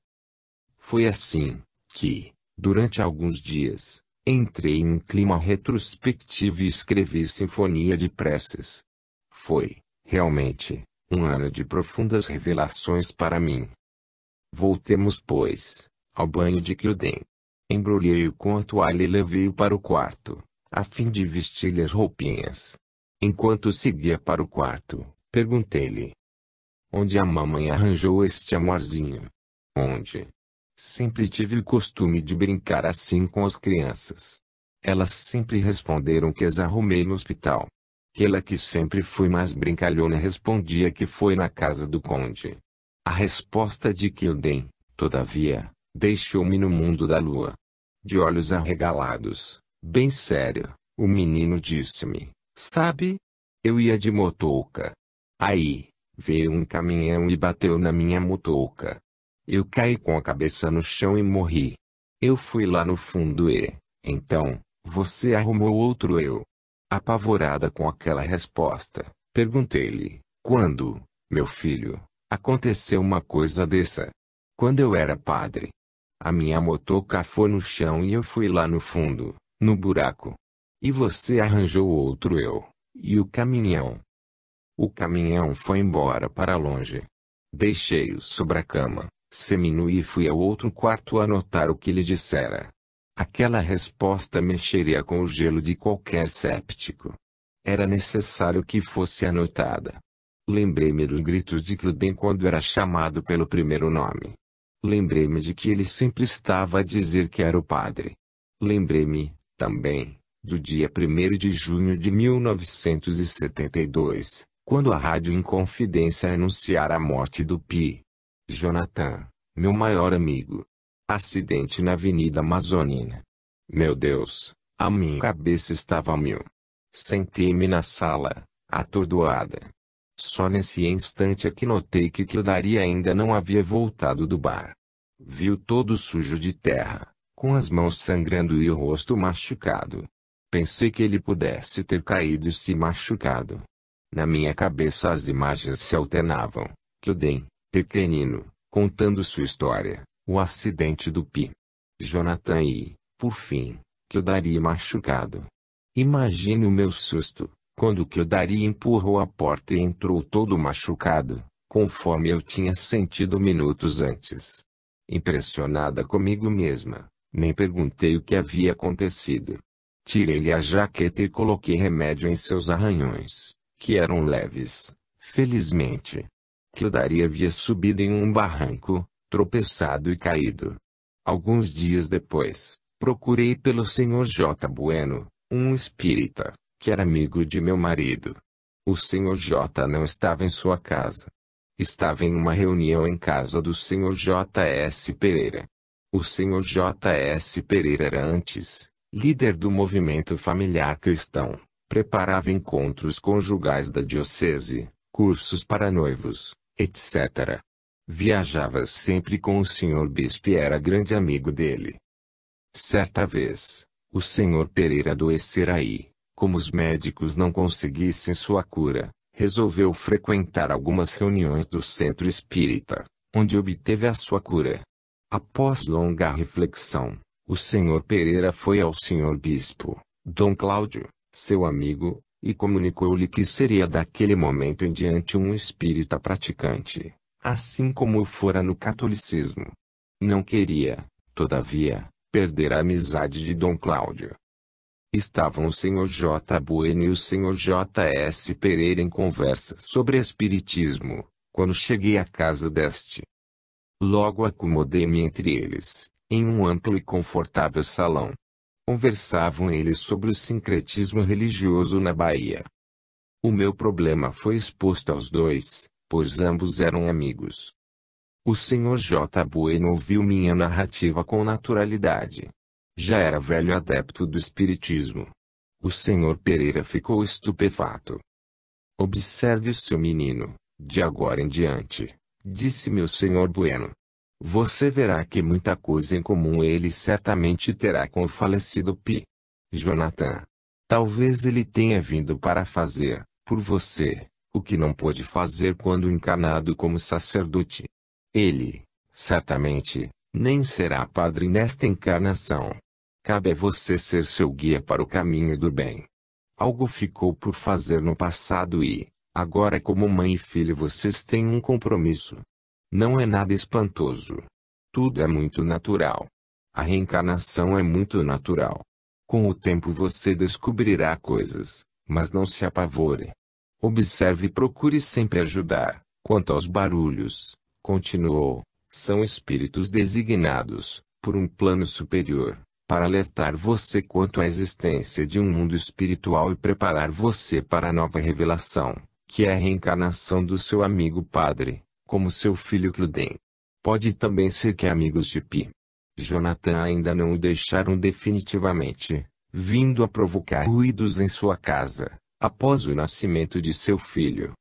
Foi assim que, durante alguns dias, entrei em um clima retrospectivo e escrevi Sinfonia de Preces. Foi, realmente, um ano de profundas revelações para mim. Voltemos, pois, ao banho de Kilden. Embrulhei-o com a toalha e levei-o para o quarto, a fim de vestir-lhe as roupinhas. Enquanto seguia para o quarto, perguntei-lhe: onde a mamãe arranjou este amorzinho? Onde? Sempre tive o costume de brincar assim com as crianças. Elas sempre responderam que as arrumei no hospital. Ela, que sempre foi mais brincalhona, respondia que foi na casa do conde. A resposta de Kilden, todavia, deixou-me no mundo da lua. De olhos arregalados, bem sério, o menino disse-me: sabe? Eu ia de motoca. Aí, veio um caminhão e bateu na minha motoca. Eu caí com a cabeça no chão e morri. Eu fui lá no fundo e, então, você arrumou outro eu. Apavorada com aquela resposta, perguntei-lhe: quando, meu filho, aconteceu uma coisa dessa? Quando eu era padre. A minha motoca foi no chão e eu fui lá no fundo, no buraco. E você arranjou outro eu, e o caminhão? O caminhão foi embora para longe. Deixei-o sobre a cama, seminui e fui ao outro quarto anotar o que lhe dissera. Aquela resposta mexeria com o gelo de qualquer séptico. Era necessário que fosse anotada. Lembrei-me dos gritos de Kilden quando era chamado pelo primeiro nome. Lembrei-me de que ele sempre estava a dizer que era o padre. Lembrei-me, também, do dia 1º de junho de 1972, quando a rádio Inconfidência anunciara a morte do Pi. Jonathan, meu maior amigo. Acidente na Avenida Amazonina. Meu Deus, a minha cabeça estava a mil. Sentei-me na sala, atordoada. Só nesse instante é que notei que Kildare ainda não havia voltado do bar. Vi-o todo sujo de terra, com as mãos sangrando e o rosto machucado. Pensei que ele pudesse ter caído e se machucado. Na minha cabeça as imagens se alternavam. Kilden, pequenino, contando sua história, o acidente do Pi. Jonathan e, por fim, Kildare machucado. Imagine o meu susto, quando Kildare empurrou a porta e entrou todo machucado, conforme eu tinha sentido minutos antes. Impressionada comigo mesma, nem perguntei o que havia acontecido. Tirei-lhe a jaqueta e coloquei remédio em seus arranhões, que eram leves, felizmente. Kildare havia subido em um barranco, tropeçado e caído. Alguns dias depois, procurei pelo Sr. J. Bueno, um espírita, que era amigo de meu marido. O Sr. J. não estava em sua casa. Estava em uma reunião em casa do Sr. J. S. Pereira. O Sr. J. S. Pereira era antes líder do movimento familiar cristão, preparava encontros conjugais da diocese, cursos para noivos, etc. Viajava sempre com o Sr. Bispo e era grande amigo dele. Certa vez, o Sr. Pereira adoecera e, como os médicos não conseguissem sua cura, resolveu frequentar algumas reuniões do centro espírita, onde obteve a sua cura. Após longa reflexão, o Sr. Pereira foi ao Sr. Bispo, Dom Cláudio, seu amigo, e comunicou-lhe que seria daquele momento em diante um espírita praticante, assim como o fora no catolicismo. Não queria, todavia, perder a amizade de Dom Cláudio. Estavam o Sr. J. Bueno e o Sr. J. S. Pereira em conversa sobre espiritismo, quando cheguei à casa deste. Logo acomodei-me entre eles, em um amplo e confortável salão. Conversavam eles sobre o sincretismo religioso na Bahia. O meu problema foi exposto aos dois, pois ambos eram amigos. O Sr. J. Bueno ouviu minha narrativa com naturalidade. Já era velho adepto do espiritismo. O Sr. Pereira ficou estupefato. Observe o seu menino, de agora em diante, disse-me o Sr. Bueno. Você verá que muita coisa em comum ele certamente terá com o falecido P. Jonathan. Talvez ele tenha vindo para fazer, por você, o que não pôde fazer quando encarnado como sacerdote. Ele, certamente, nem será padre nesta encarnação. Cabe a você ser seu guia para o caminho do bem. Algo ficou por fazer no passado e, agora como mãe e filho vocês têm um compromisso. Não é nada espantoso. Tudo é muito natural. A reencarnação é muito natural. Com o tempo você descobrirá coisas, mas não se apavore. Observe e procure sempre ajudar. Quanto aos barulhos, continuou, são espíritos designados, por um plano superior, para alertar você quanto à existência de um mundo espiritual e preparar você para a nova revelação, que é a reencarnação do seu amigo padre, como seu filho Cluden. Pode também ser que amigos de P. Jonathan ainda não o deixaram definitivamente, vindo a provocar ruídos em sua casa, após o nascimento de seu filho.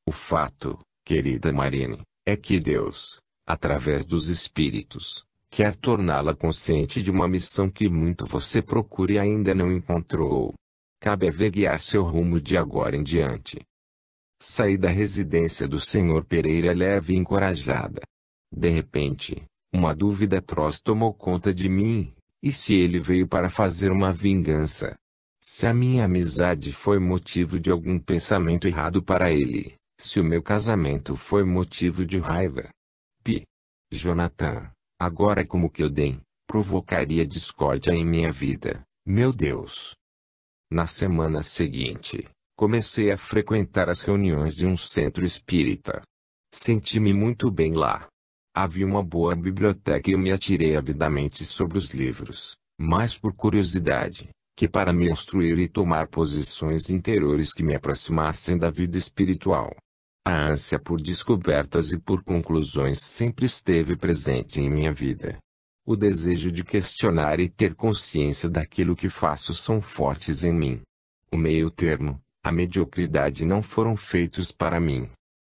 O fato, querida Marine, é que Deus, através dos espíritos, quer torná-la consciente de uma missão que muito você procura e ainda não encontrou. Cabe a ver guiar seu rumo de agora em diante. Saí da residência do Sr. Pereira leve e encorajada. De repente, uma dúvida atroz tomou conta de mim, e se ele veio para fazer uma vingança? Se a minha amizade foi motivo de algum pensamento errado para ele, se o meu casamento foi motivo de raiva. P. Jonathan, agora como que eu provocaria discórdia em minha vida, meu Deus. Na semana seguinte, comecei a frequentar as reuniões de um centro espírita. Senti-me muito bem lá. Havia uma boa biblioteca e eu me atirei avidamente sobre os livros, mais por curiosidade, que para me instruir e tomar posições interiores que me aproximassem da vida espiritual. A ânsia por descobertas e por conclusões sempre esteve presente em minha vida. O desejo de questionar e ter consciência daquilo que faço são fortes em mim. O meio-termo, a mediocridade não foram feitos para mim.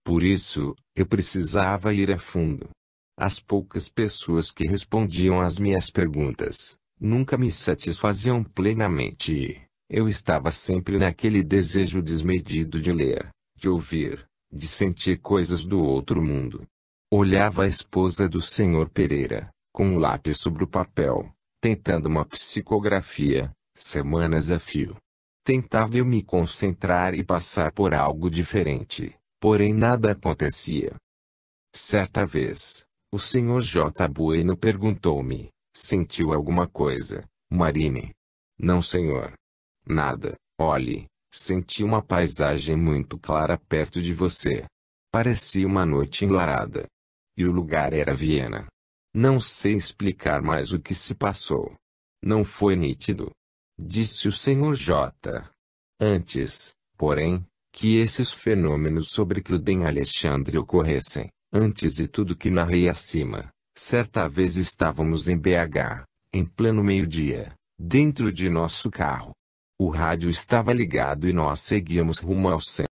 Por isso, eu precisava ir a fundo. As poucas pessoas que respondiam às minhas perguntas, nunca me satisfaziam plenamente e eu estava sempre naquele desejo desmedido de ler, de ouvir, de sentir coisas do outro mundo. Olhava a esposa do Sr. Pereira, com um lápis sobre o papel, tentando uma psicografia, semanas a fio. Tentava eu me concentrar e passar por algo diferente, porém nada acontecia. Certa vez, o Sr. J. Bueno perguntou-me, sentiu alguma coisa, Marine? Não, senhor. Nada, olhe, senti uma paisagem muito clara perto de você. Parecia uma noite enluarada. E o lugar era Viena. Não sei explicar mais o que se passou. Não foi nítido. Disse o Sr. J. Antes, porém, que esses fenômenos sobre Cruden Alexandre ocorressem, antes de tudo que narrei acima, certa vez estávamos em BH, em pleno meio-dia, dentro de nosso carro. O rádio estava ligado e nós seguíamos rumo ao centro.